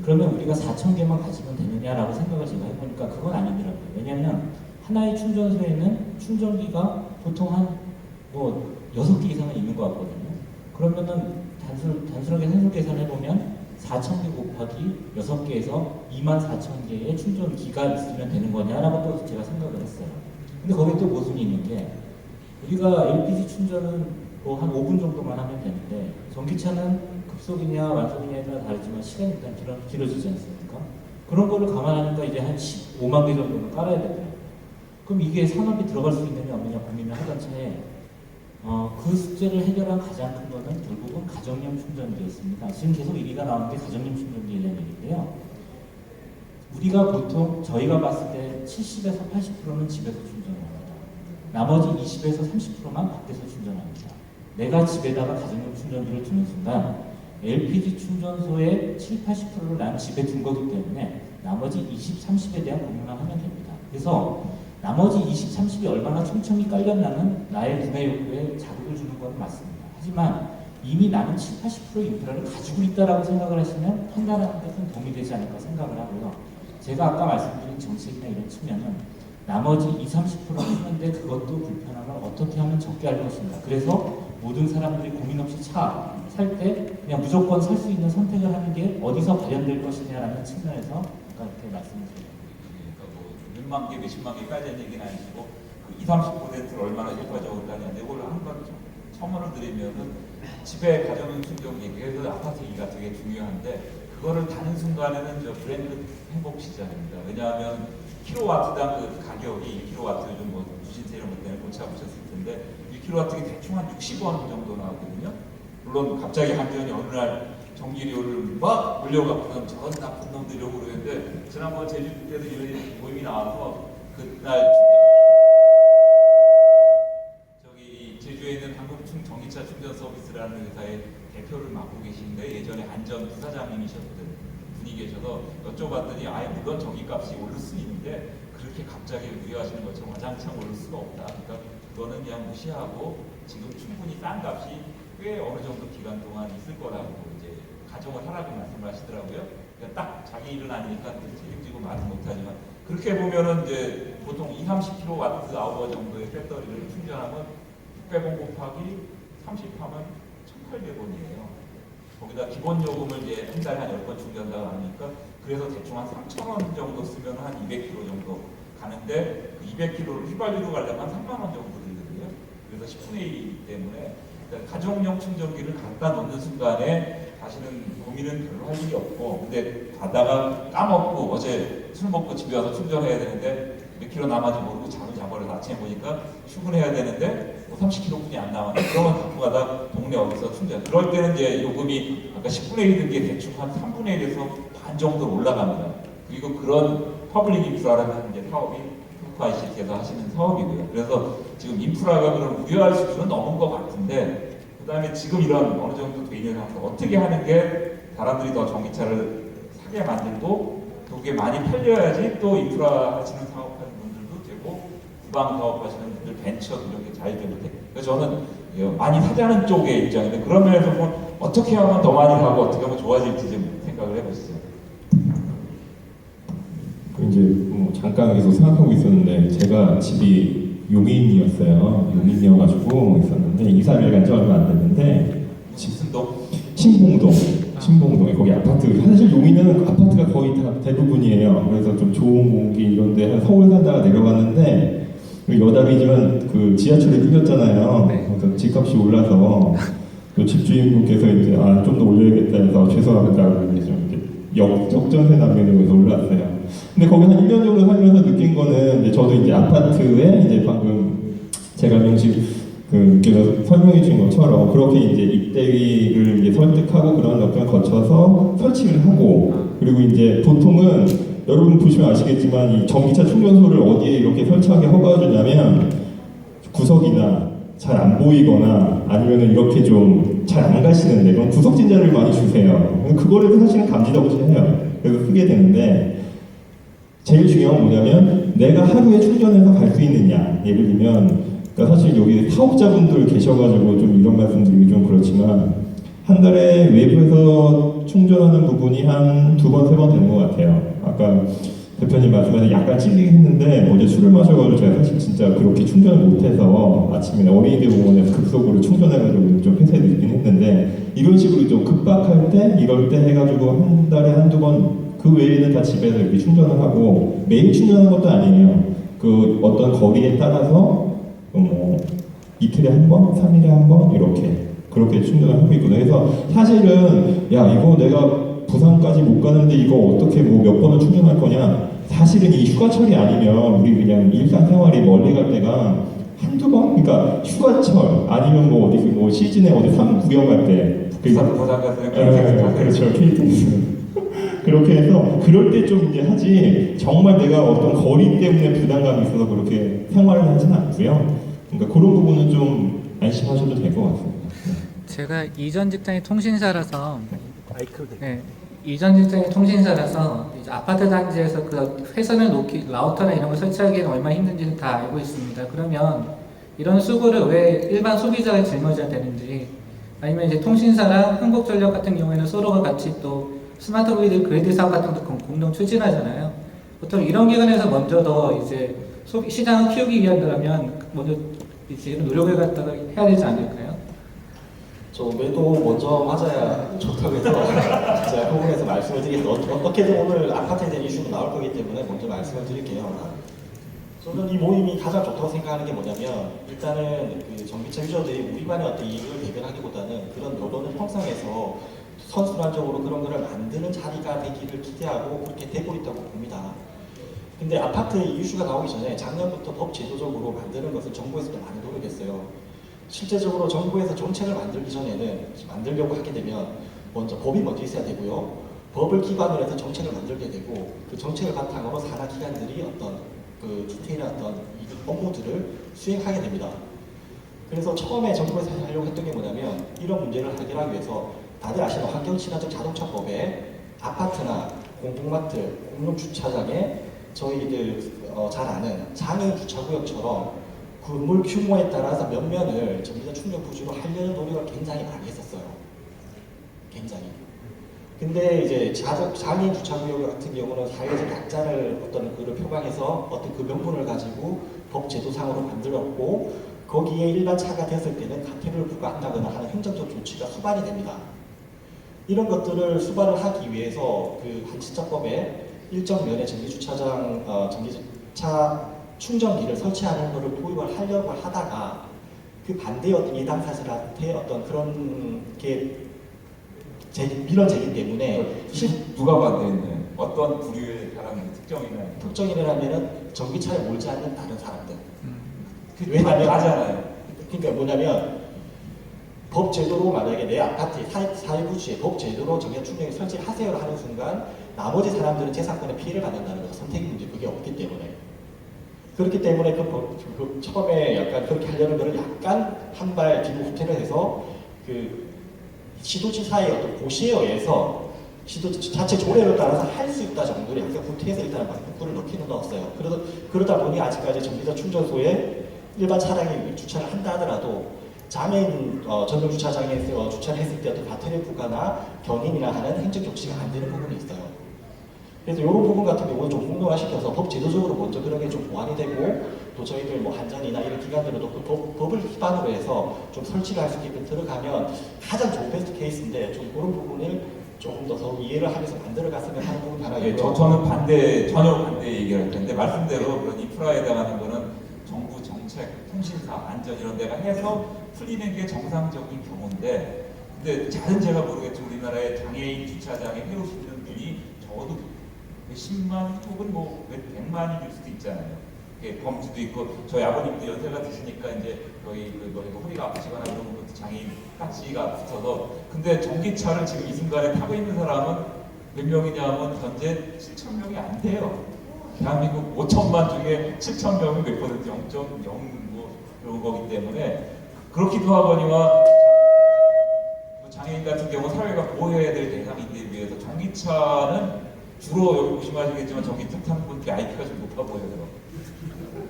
그러면 우리가 4,000개만 가지면 되느냐라고 생각을 제가 해보니까 그건 아니더라고요. 왜냐하면 하나의 충전소에는 충전기가 보통 한 뭐 6개 이상은 있는 것 같거든요. 그러면은 단순하게 산술 계산해보면 4,000개 곱하기 6개에서 24,000개의 충전기가 있으면 되는 거냐라고 또 제가 생각을 했어요. 근데 거기에 또 모순이 있는 게 우리가 LPG 충전은 뭐 한 5분 정도만 하면 되는데 전기차는 급속이냐 완속이냐에 따라 다르지만 시간이 일단 길어지지 않습니까? 그런 거를 감안하니까 이제 한 15만 개 정도는 깔아야 되고요. 그럼 이게 산업이 들어갈 수 있느냐 없느냐 고민을 하던 차에 그 숙제를 해결한 가장 큰 거는 결국은 가정용 충전기였습니다. 지금 계속 얘기가 나오는 게 가정용 충전기에 대한 얘기인데요. 우리가 보통 저희가 봤을 때 70에서 80%는 집에서 충전합니다. 나머지 20에서 30%만 밖에서 충전합니다. 내가 집에다가 가정용 충전기를 두는 순간 LPG 충전소의 7, 80%를 난 집에 둔 거기 때문에 나머지 20, 30에 대한 고민만 하면 됩니다. 그래서 나머지 20, 30이 얼마나 촘촘히 깔렸나는 나의 구매 욕구에 자극을 주는 건 맞습니다. 하지만 이미 나는 7, 80% 인프라를 가지고 있다라고 생각을 하시면 판단하는 데 큰 도움이 되지 않을까 생각을 하고요. 제가 아까 말씀드린 정책이나 이런 측면은 나머지 20, 30% 쓰는데 그것도 불편함을 어떻게 하면 적게 할 것인가. 그래서 모든 사람들이 고민 없이 차 살 때 그냥 무조건 살 수 있는 선택을 하는 게 어디서 발현될 것이냐라는 측면에서 아까 이렇게 말씀을 드렸습니다. 그러니까 뭐 몇만 개, 몇십만 개까지는 얘기는 아니고 그 20, 30%를 얼마나 효과적으로 따냐는데 이걸 한번 첨언을 드리면은 집에 가정용 충전기, 그래서 아파트 얘기가 되게 중요한데 그거를 다는 순간에는 저 브랜드 행복 시장입니다. 왜냐하면 킬로와트당 그 가격이 1킬로와트 요즘 뭐 부신세 이런 것 때문에 골치 아프셨을 텐데 1킬로와트가 대충 한 60원 정도 나왔거든요. 물론 갑자기 한전이 어느 날 전기료를 막 올려갖고는 저런 나쁜 놈들이라고 그러는데 지난번 제주도 때도 이런 모임이 나와서 그날 저기 제주에 있는 한국충 전기차 충전 서비스라는 회사의 대표를 맡고 계신데 예전에 안전 부사장님이셨던 분이 계셔서 여쭤봤더니 아예 물론 전기값이 오를 수 있는데 그렇게 갑자기 우려하시는 것처럼 와장창 오를 수가 없다. 그러니까 그거는 그냥 무시하고 지금 충분히 싼 값이 꽤 어느 정도 기간 동안 있을 거라고 이제 가정을 하라고 말씀을 하시더라고요. 그러니까 딱 자기 일은 아니니까 책임지고 말은 못하지만 그렇게 보면은 이제 보통 20, 30kWh 정도의 배터리를 충전하면 600원 곱하기 30하면 1,800원이에요. 거기다 기본 요금을 이제 한 달에 한 10번 충전한다고 하니까 그래서 대충 한 3,000원 정도 쓰면 한 200km 정도 가는데 그 200km를 휘발유로 가려면 한 3만 원 정도 들거든요. 그래서 10분의 1이기 때문에 그러니까 가정용 충전기를 갖다 놓는 순간에 사실은 고민은 별로 할 일이 없고 근데 가다가 까먹고 어제 술 먹고 집에 와서 충전해야 되는데 몇 킬로 남았는지 모르고 잠을 자버려서 아침에 보니까 출근해야 되는데 뭐 30km뿐이 안 남았는데 그러면 갖고 가다 동네 어디서 충전 그럴 때는 이제 요금이 아까 10분의 1이 든 게 대충 한 3분의 1에서 반 정도 올라갑니다. 그리고 그런 퍼블릭 인프라라는 이제 사업이 ICT에서 하시는 사업이고요. 그래서 지금 인프라가 그런 우려할 수준은 넘은 것 같은데 그 다음에 지금 이런 어느 정도 돼 있는 상황에서 어떻게 하는 게 사람들이 더 전기차를 사게 만들고 또 그게 많이 팔려야지 또 인프라 하시는 사업하는 분들도 되고 구방 사업하시는 분들 벤처 이런 게 잘 되는데 그래서 저는 많이 사자는 쪽의 입장인데 그런 면에서 보면 어떻게 하면 더 많이 사고 어떻게 하면 좋아질지 좀 생각을 해보시죠. 이제 뭐 잠깐 계속 생각하고 있었는데 제가 집이 용인이었어요. 용인이어가지고 있었는데 이사를 간 지 얼마 안 됐는데 무슨 동? 신봉동에 거기 아파트 사실 용인은 아파트가 거의 다 대부분이에요. 그래서 좀 좋은 공기 이런데 서울 살다가 내려갔는데 여담이지만 그 지하철이 뚫렸잖아요. 그래서 집값이 올라서 그 집주인분께서 이제 좀 더 올려야겠다 해서 죄송합니다. 이제 좀 이렇게 역전세 남겨놓고 올라왔어요. 근데 거기 한 1년 정도 살면서 느낀 거는 이제 저도 이제 아파트에 이제 방금 제가 명식 그 설명해 주신 것처럼 그렇게 이제 입대위를 이제 설득하고 그런 역경을 거쳐서 설치를 하고 그리고 이제 보통은 여러분 보시면 아시겠지만 이 전기차 충전소를 어디에 이렇게 설치하게 허가해주냐면 구석이나 잘 안 보이거나 아니면은 이렇게 좀 잘 안 가시는데 그런 구석 진자를 많이 주세요. 그거를 사실은 감지덕지해요. 그래서 쓰게 되는데 제일 중요한 건 뭐냐면 내가 하루에 충전해서 갈 수 있느냐. 예를 들면 그러니까 사실 여기 사업자분들 계셔가지고 좀 이런 말씀드리기 좀 그렇지만 한 달에 외부에서 충전하는 부분이 한 2번, 3번 되는 것 같아요. 아까 대표님 말씀에서 약간 찔리긴 했는데 어제 술을 마셔가지고 제가 사실 진짜 그렇게 충전을 못해서 아침에 어린이들 공원에서 급속으로 충전해가지고 좀 회사에 늦긴 했는데 이런 식으로 좀 급박할 때 이럴 때 해가지고 한 달에 한두 번 그 외에는 다 집에서 이렇게 충전을 하고 매일 충전하는 것도 아니에요. 그 어떤 거리에 따라서 뭐 이틀에 한 번, 3일에 한 번 이렇게 그렇게 충전을 하고 있거든요. 그래서 사실은 야 이거 내가 부산까지 못 가는데 이거 어떻게 뭐 몇 번을 충전할 거냐? 사실은 이 휴가철이 아니면 우리 그냥 일상생활이 멀리 갈 때가 한두 번? 그러니까 휴가철 아니면 뭐 어디 뭐 시즌에 어디 산 구경 갈 때 부산 갔어요. KTX 그렇죠 KTX 그렇게 해서 그럴 때 좀 이제 하지 정말 내가 어떤 거리 때문에 부담감이 있어서 그렇게 생활을 하진 않고요. 그러니까 그런 부분은 좀 안심하셔도 될 것 같습니다. 제가 이전 직장이 통신사라서 마이크로 네, 이전 직장이 통신사라서 이제 아파트 단지에서 그 회선을 놓기 라우터나 이런 걸 설치하기에는 얼마나 힘든지는 다 알고 있습니다. 그러면 이런 수고를 왜 일반 소비자가 짊어져야 되는지, 아니면 이제 통신사랑 한국전력 같은 경우에는 서로가 같이 또 스마트 그리드 사업 같은 것도 공동 추진하잖아요. 보통 이런 기관에서 먼저 더 이제 시장을 키우기 위한다면 먼저 이제 이런 노력을 갖다가 해야 되지 않을까요? 저 매도 먼저 맞아야 좋다고 해서 제가 그 부분에서 말씀을 드리겠습니다. 어떻게든 오늘 아파트에 대한 이슈가 나올 거기 때문에 먼저 말씀을 드릴게요. 저는 이 모임이 가장 좋다고 생각하는 게 뭐냐면 일단은 그 전기차 유저들이 우리만의 어떤 이익을 대변하기보다는 그런 여론을 형성해서 선순환적으로 그런 거를 만드는 자리가 되기를 기대하고 그렇게 되고 있다고 봅니다. 근데 아파트 이슈가 나오기 전에 작년부터 법 제도적으로 만드는 것을 정부에서도 많이 노력했어요. 실제적으로 정부에서 정책을 만들기 전에는 만들려고 하게 되면 먼저 법이 먼저 있어야 되고요. 법을 기반으로 해서 정책을 만들게 되고 그 정책을 바탕으로 산하 기관들이 어떤 그 디테일한 어떤 업무들을 수행하게 됩니다. 그래서 처음에 정부에서 하려고 했던 게 뭐냐면 이런 문제를 해결하기 위해서 다들 아시는 환경친화적 자동차법에 아파트나 공공마트, 공용주차장에 저희들 잘 아는 장애인 주차구역처럼 건물 규모에 따라서 몇 면을 전기차 충전 부지로 하려는 노력을 굉장히 많이 했었어요. 굉장히. 근데 이제 장애인 주차구역 같은 경우는 사회적 약자를 어떤 그를 표방해서 어떤 그 명분을 가지고 법 제도상으로 만들었고 거기에 일반 차가 됐을 때는 과태료를 부과한다거나 하는 행정적 조치가 수반이 됩니다. 이런 것들을 수반을 하기 위해서 그 한시차법에 일정 면의 전기주차장, 전기차 충전기를 설치하는 것을 도입을 하려고 하다가 그 반대의 어떤 예당 사실한테 어떤 그런 게 민원 제기 때문에 누가 반대했나요? 어떤 부류의 사람이 특정인이라면은 전기차에 몰지 않는 다른 사람들. 왜냐면 하잖아요. 그러니까 뭐냐면 법 제도로 만약에 내 아파트 사회부지에 법 제도로 전기차 충전기 설치하세요를 하는 순간 나머지 사람들은 재산권에 피해를 받는다는 거죠. 선택의 문제 그게 없기 때문에. 그렇기 때문에 그 처음에 약간 그렇게 하려는 거를 약간 한 발 뒤로 후퇴를 해서 그 시도지사의 어떤 고시에 의해서 시도 자체 조례를 따라서 할 수 있다 정도로 약간 후퇴해서 일단은 문구를 넣기는 넣었어요. 그러다 보니 아직까지 전기차 충전소에 일반 차량이 주차를 한다 하더라도 장애인 전용 주차장에 주차를 했을 때 어떤 과태료 부과나 견인이나 하는 행정 조치가 안 되는 부분이 있어요. 그래서 이런 부분 같은 경우는 좀 공론화시켜서 법 제도적으로 먼저 그런 게 좀 보완이 되고 또 저희들 뭐 한전이나 이런 기관들도 그 법을 기반으로 해서 좀 설치를 할 수 있게끔 들어가면 가장 좋은 베스트 케이스인데 좀 그런 부분을 조금 더 서로 이해를 하면서 만들어갔으면 하는 부분 하나 예, 있고요. 저는 전혀 반대 얘기를 할 텐데 말씀대로 그런 인프라에 해당하는 거는 정부 정책, 통신사, 안전 이런 데가 해서 풀리는 게 정상적인 경우인데 근데 잘은 제가 모르겠지만 우리나라의 장애인 주차장에 해올 수 있는 분이 적어도 몇십만 혹은 뭐 몇 백만이 될 수도 있잖아요. 범주도 있고 저희 아버님도 연세가 드시니까 이제 거의 허리가 아프시거나 그런 것도 장애인 딱지가 붙어서 근데 전기차를 지금 이 순간에 타고 있는 사람은 몇 명이냐 하면 현재 7,000명이 안 돼요. 대한민국 5천만 중에 7,000명이 몇 퍼센트 0.0 뭐 그런 거기 때문에 그렇기도 하거니와 장애인 같은 경우 사회가 보호해야 될 대상인데 비해서 전기차는 주로 여기 보시면 아시겠지만 전기차 타는 분들이 IQ가 좀 높아 보여요.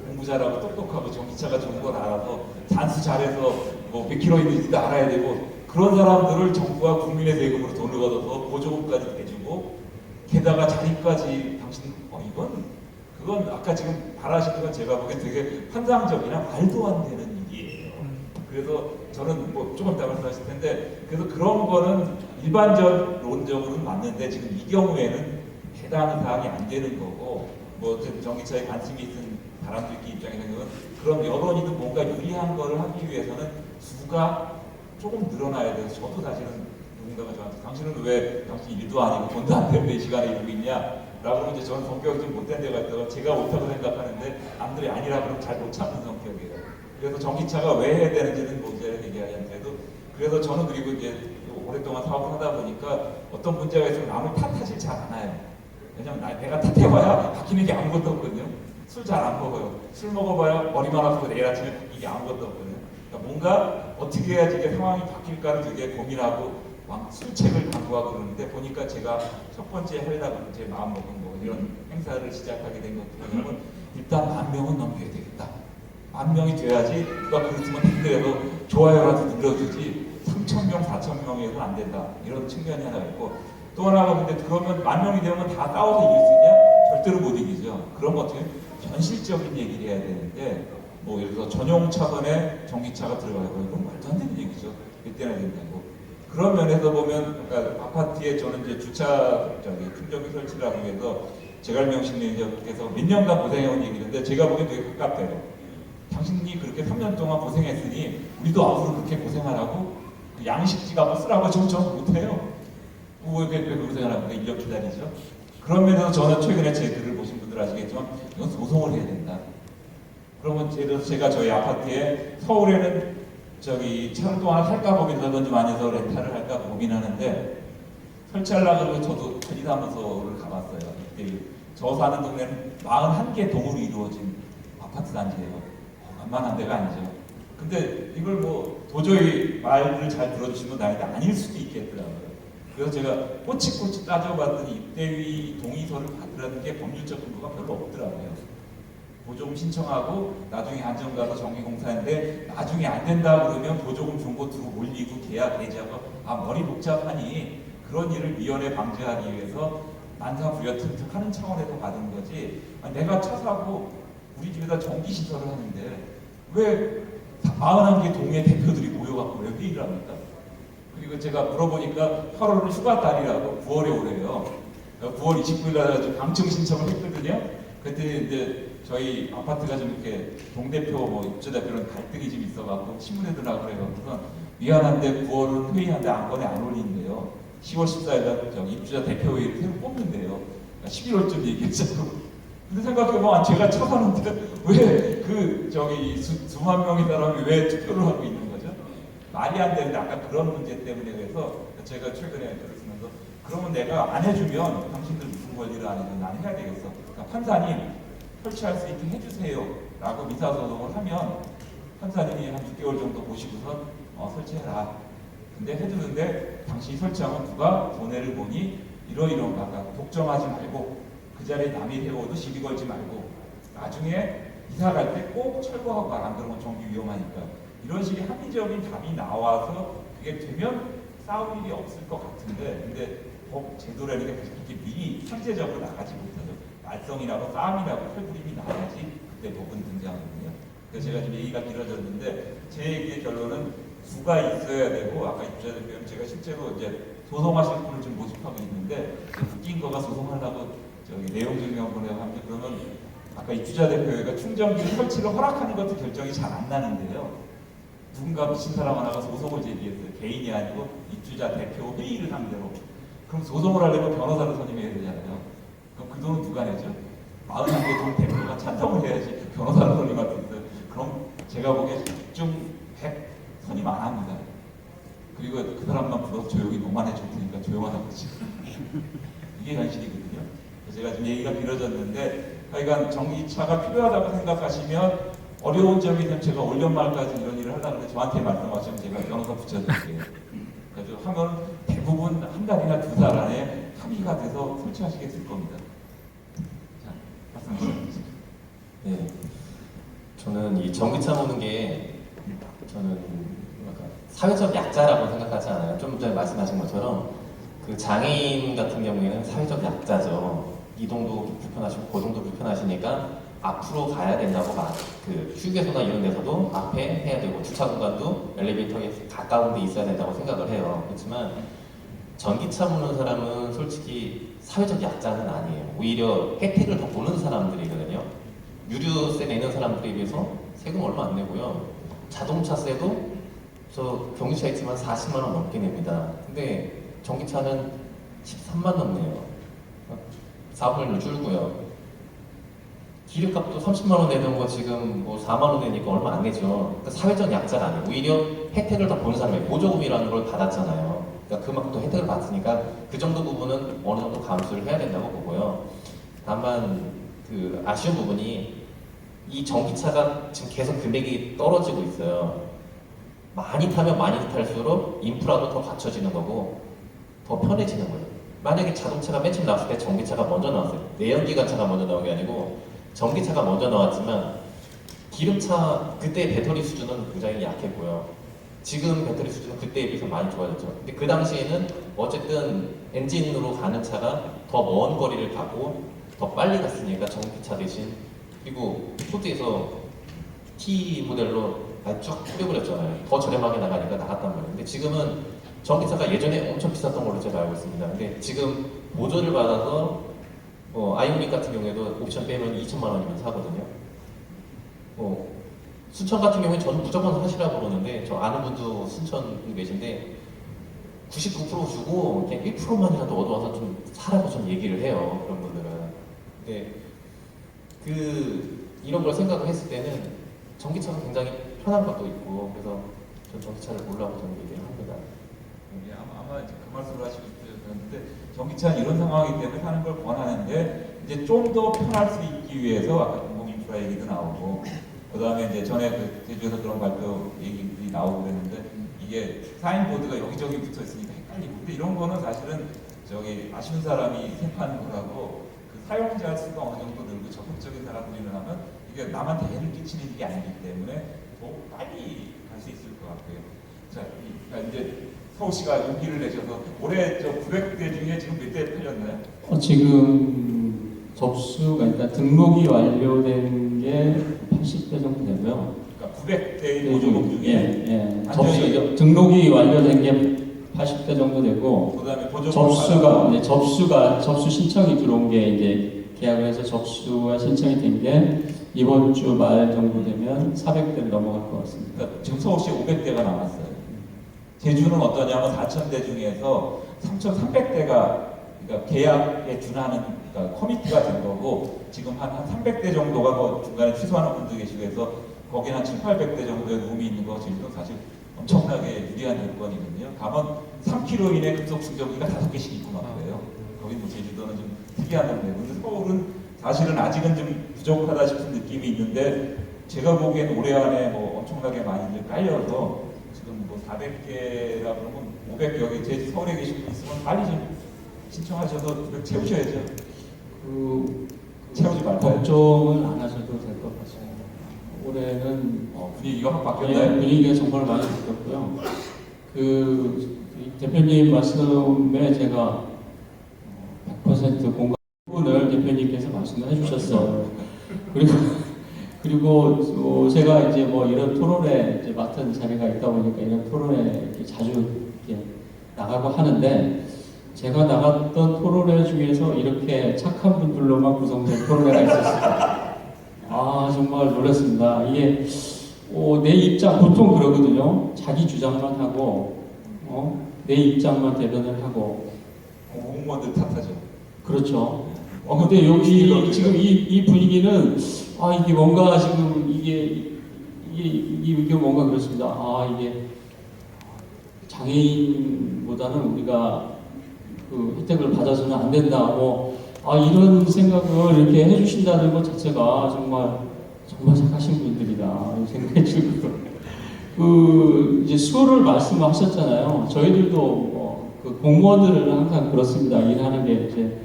공부 잘하고 똑똑하고 전기차가 좋은 걸 알아서 단수 잘해서 뭐 몇 킬로 있는지도 알아야 되고 그런 사람들을 정부가 국민의 세금으로 돈을 받아서 보조금까지 내주고 게다가 자리까지 당신 그건 아까 지금 말하시는 건 제가 보기엔 되게 환상적이나 말도 안 되는 일이에요. 그래서 저는 뭐 조금 이따 말씀하실 텐데 그래서 그런 거는 일반적으로는 맞는데 지금 이 경우에는 해당 사항이 안 되는 거고 뭐 전기차에 관심이 있는 사람들끼리 입장에서는 그런 여론이든 뭔가 유리한 거를 하기 위해서는 수가 조금 늘어나야 돼서 저도 사실은 누군가가 저한테 당신은 왜 당신 일도 아니고 돈도 안 되는데 이 시간에 이러고 있냐 라고 하면 이제 저는 성격이 좀 못된 데가 있다가 제가 옳다고 생각하는데 남들이 아니라 그러면 잘 못 참는 성격이에요. 그래서 전기차가 왜 해야 되는지는 문제를 얘기하는데도 그래서 저는 그리고 이제 오랫동안 사업을 하다 보니까 어떤 문제가 있으면 남을 탓하지 잘 않아요. 왜냐면 내가 탓해봐야 바뀌는 게 아무것도 없거든요. 술 잘 안 먹어요. 술 먹어봐야 머리만 아프고 내일 아침에 바뀌게 아무것도 없거든요. 그러니까 뭔가 어떻게 해야지 이게 상황이 바뀔까를 되게 고민하고 막 술책을 강구하고 그러는데 보니까 제가 첫 번째 하려고 제 마음먹은 거 이런 행사를 시작하게 된 것들은 일단 10,000명은 넘겨야 되겠다. 10,000명이 돼야지 누가 그랬으면 댓글에도 좋아요라도 눌러주지 3,000명, 4,000명에서는 안 된다. 이런 측면이 하나 있고 또 하나가 근데 그러면 10,000명이 되면 다 싸워서 이길 수 있냐? 절대로 못 이기죠. 그런 것 같은 현실적인 얘기를 해야 되는데 뭐 예를 들어서 전용 차선에 전기차가 들어가고 이건 말도 안 되는 얘기죠. 이때나 된다고. 그런 면에서 보면 그러니까 아파트에 저는 이제 주차 충전기 설치를 하기 위해서 제갈명식 매니저께서 몇 년간 고생해온 얘기인데 제가 보기엔 되게 가깝대요. 당신이 그렇게 3년 동안 고생했으니 우리도 앞으로 그렇게 고생하라고 그 양식지 가고 쓰라고 전 못해요. 왜 고생하라고 1년 기다리죠? 그런 면에서 저는 최근에 제 글을 보신 분들 아시겠지만 이건 소송을 해야 된다. 그러면 예를 들어서 제가 저희 아파트에 서울에는 차를 또 하나 살까 고민하든지 많이 해서 렌탈을 할까 고민하는데 설치하려고 저도 편의사무소를 가봤어요. 이때 저 사는 동네는 41개 동으로 이루어진 아파트 단지예요. 만만한 데가 아니죠. 근데 이걸 뭐 도저히 말을 잘 들어주시면 다행인데 아닐 수도 있겠더라고요. 그래서 제가 꼬치꼬치 따져봤더니 입대위 동의서를 받으라는 게 법률적 근거가 별로 없더라고요. 보조금 신청하고 나중에 안전 가서 정기공사인데 나중에 안 된다 그러면 보조금 준 거 두고 몰리고 계약 해지하고 머리 복잡하니 그런 일을 미연에 방지하기 위해서 만사부여특특하는 차원에서 받은 거지 내가 차 사고 우리 집에다 전기시설을 하는데 왜 41개 동의 대표들이 모여갖고 왜 회의를 합니까? 그리고 제가 물어보니까 8월은 휴가 달이라고 9월에 오래요. 9월 29일 날 방청 신청을 했거든요. 그때 이제 저희 아파트가 좀 이렇게 동대표 뭐 입주대표는 갈등이 좀 있어갖고 신문에 들어가고 그래갖고서 미안한데 9월은 회의하는데 안건에 안 올리는데요. 10월 14일 날 입주자 대표회의를 새로 뽑는데요. 11월쯤 얘기했잖아요. 근데 생각해보면 제가 차 사는데 왜 수만 명의 사람이 왜 투표를 하고 있는 거죠? 말이 안 되는데 아까 그런 문제 때문에 그래서 제가 최근에 글을 쓰면서 그러면 내가 안 해주면 당신들 무슨 권리를 안 해주면 난 해야 되겠어. 그러니까 판사님 설치할 수 있게 해주세요 라고 민사소송을 하면 판사님이 한 6개월 정도 보시고서 설치해라. 근데 해주는데 당신이 설치하면 누가 손해를 보니 이러이러한 거가 독점하지 말고 그 자리에 남이 세워도 시비 걸지 말고 나중에 이사 갈 때 꼭 철거하고 가라. 안 그러면 전기 위험하니까. 이런 식의 합리적인 답이 나와서 그게 되면 싸울 일이 없을 것 같은데 근데 법 제도라는 게 그렇게 미리 현재적으로 나가지 못하죠. 말썽이라고 싸움이라고 칼부림이 나와야지 그때 법은 등장하거든요. 그래서 제가 지금 얘기가 길어졌는데 제 얘기의 결론은 수가 있어야 되고 아까 입주자 대표님 제가 실제로 이제 소송하실 분을 좀 모집하고 있는데 웃긴 거가 소송하려고 내용 증명 보내고 하는데 그러면 아까 입주자 대표가 충전기 설치를 허락하는 것도 결정이 잘 안 나는데요. 누군가 미친 사람 하나가 소송을 제기했어요. 개인이 아니고 입주자 대표 회의를 상대로. 그럼 소송을 하려면 변호사를 선임해야 되잖아요. 그럼 그 돈은 누가 내죠? 41개 돈 대표가 찬성을 해야지 변호사를 선임할 수 있어요. 그럼 제가 보기에 좀 100 선임 안 합니다. 그리고 그 사람만 불러서 조용히 노만해 줄 테니까 조용하다고 그러지. 이게 현실이거든요. 그래서 제가 지금 얘기가 길어졌는데 하여간 전기차가 필요하다고 생각하시면 어려운 점이 있으면 제가 올 연말까지 이런 일을 하려는데 저한테 말씀하시면 제가 변호사 붙여드릴게요. 그래서 하면 대부분 한 달이나 2달 안에 합의가 돼서 설치하시게 될 겁니다. 자, 말씀하시죠. 네, 저는 이 전기차 모는 게 저는 사회적 약자라고 생각하지 않아요. 좀 전에 말씀하신 것처럼 그 장애인 같은 경우에는 사회적 약자죠. 이동도 불편하시고 고동도 불편하시니까 앞으로 가야 된다고 그 휴게소나 이런 데서도 앞에 해야 되고 주차 공간도 엘리베이터에 가까운 데 있어야 된다고 생각을 해요. 그렇지만 전기차 보는 사람은 솔직히 사회적 약자는 아니에요. 오히려 혜택을 더 보는 사람들이거든요. 유류세 내는 사람들에 비해서 세금 얼마 안 내고요. 자동차세도 저 경유차 있지만 40만 원 넘게 냅니다. 근데 전기차는 13만 넘네요. 사업률도 줄고요. 기름값도 30만 원 내던 거 지금 뭐 4만 원 내니까 얼마 안 내죠. 그러니까 사회적 약자가 아니에요. 오히려 혜택을 더 보는 사람이 보조금이라는 걸 받았잖아요. 그러니까 그만큼 또 혜택을 받으니까 그 정도 부분은 어느 정도 감수를 해야 된다고 보고요. 다만 그 아쉬운 부분이 이 전기차가 지금 계속 금액이 떨어지고 있어요. 많이 타면 많이 탈수록 인프라도 더 갖춰지는 거고 더 편해지는 거예요. 만약에 자동차가 맨 처음 나왔을 때 전기차가 먼저 나왔어요. 내연기관차가 먼저 나온 게 아니고 전기차가 먼저 나왔지만 기름차 그때 배터리 수준은 굉장히 약했고요. 지금 배터리 수준은 그때에 비해서 많이 좋아졌죠. 근데 그 당시에는 어쨌든 엔진으로 가는 차가 더 먼 거리를 가고 더 빨리 갔으니까 전기차 대신 그리고 호주에서 T 모델로 쭉 뿌려버렸잖아요. 더 저렴하게 나가니까 나갔단 말이에요. 근데 지금은 전기차가 예전에 엄청 비쌌던 걸로 제가 알고 있습니다. 근데 지금 보조를 받아서 아이오닉 같은 경우에도 옵션 빼면 2천만 원이면 사거든요. 순천 같은 경우에 저는 무조건 사시라고 그러는데 저 아는 분도 순천 계신데 99% 주고 그냥 1%만이라도 얻어와서 좀 사라고 좀 얘기를 해요. 그런 분들은. 근데 이런 걸 생각을 했을 때는 전기차가 굉장히 편한 것도 있고 그래서 전 전기차를 고르라고 저는 얘기를 합니다. 예, 아마 이제 그 말씀을 하시고 싶었는데 전기차는 이런 상황이기 때문에 사는 걸 권하는데 이제 좀 더 편할 수 있기 위해서 아까 공공 인프라 얘기도 나오고 그 다음에 이제 전에 그 제주에서 그런 발표 얘기들이 나오고 그랬는데 이게 사인보드가 여기저기 붙어 있으니까 헷갈리고 근데 이런 거는 사실은 아쉬운 사람이 생각하는 거라고 그 사용자 수가 어느 정도 늘고 적극적인 사람들이 일어나면 이게 남한테 해를 끼치는 일이 아니기 때문에 더 빨리 갈 수 있을 것 같고요. 자, 그러니까 이제 서울시가 용기를 내셔서 올해 900대 중에 지금 몇 대 팔렸나요? 지금 접수가 일단 등록이 완료된 게 80대 정도 되고요. 그러니까 900대의 보조금 중에 접수 등록이 완료된 게 80대 정도 되고 그다음에 보조금 접수 신청이 들어온 게 이제 계약을 해서 접수가 신청이 된 게 이번 주 말 정도 되면 400대를 넘어갈 것 같습니다. 그러니까 지금 서울시에 500대가 남았어요. 제주는 어떠냐면 4,000대 중에서 3,300대가 그러니까 계약에 준하는 그러니까 커미트가 된 거고 지금 한 300대 정도가 뭐 중간에 취소하는 분도 계시고 해서 거기는 한 7, 800대 정도의 룸이 있는 거 제주도 사실 엄청나게 유리한 여건이거든요. 가면 3km 이내 급속 충전기가 5개씩 있고 막 그래요. 거기 뭐 제주도는 좀 특이한 동네. 근데 서울은 사실은 아직은 좀 부족하다 싶은 느낌이 있는데 제가 보기엔 올해 안에 뭐 엄청나게 많이들 깔려서 지금 뭐 400개라 그러면 500개 여기 제주 서울에 계신 분 있으면 빨리 좀 신청하셔서 채우셔야죠. 채우지 말까요? 걱정은 안 하셔도 될 것 같습니다. 올해는 분위기가 확 바뀌었나요? 분위기가 정말 많이 바뀌었고요. 대표님 말씀에 제가 100% 공감 부분을 대표님께서 말씀을 해주셨어요. 그리고 제가 이제 뭐 이런 토론에 이제 맡은 자리가 있다 보니까 이런 토론에 이렇게 자주 이렇게 나가고 하는데 제가 나갔던 토론회 중에서 이렇게 착한 분들로만 구성된 토론회가 있었습니다. 정말 놀랐습니다. 이게 내 입장 보통 그러거든요. 자기 주장만 하고 내 입장만 대변을 하고 공무원들 탓하죠. 그렇죠. 근데 여기 지금 이 분위기는 이게 뭔가 지금 이게 뭔가 그렇습니다. 이게 장애인보다는 우리가 그 혜택을 받아서는 안 된다. 이런 생각을 이렇게 해주신다는 것 자체가 정말 착하신 분들이다 이런 생각이 들고 이제 수를 말씀하셨잖아요. 저희들도 그 공무원들은 항상 그렇습니다. 일하는 게 이제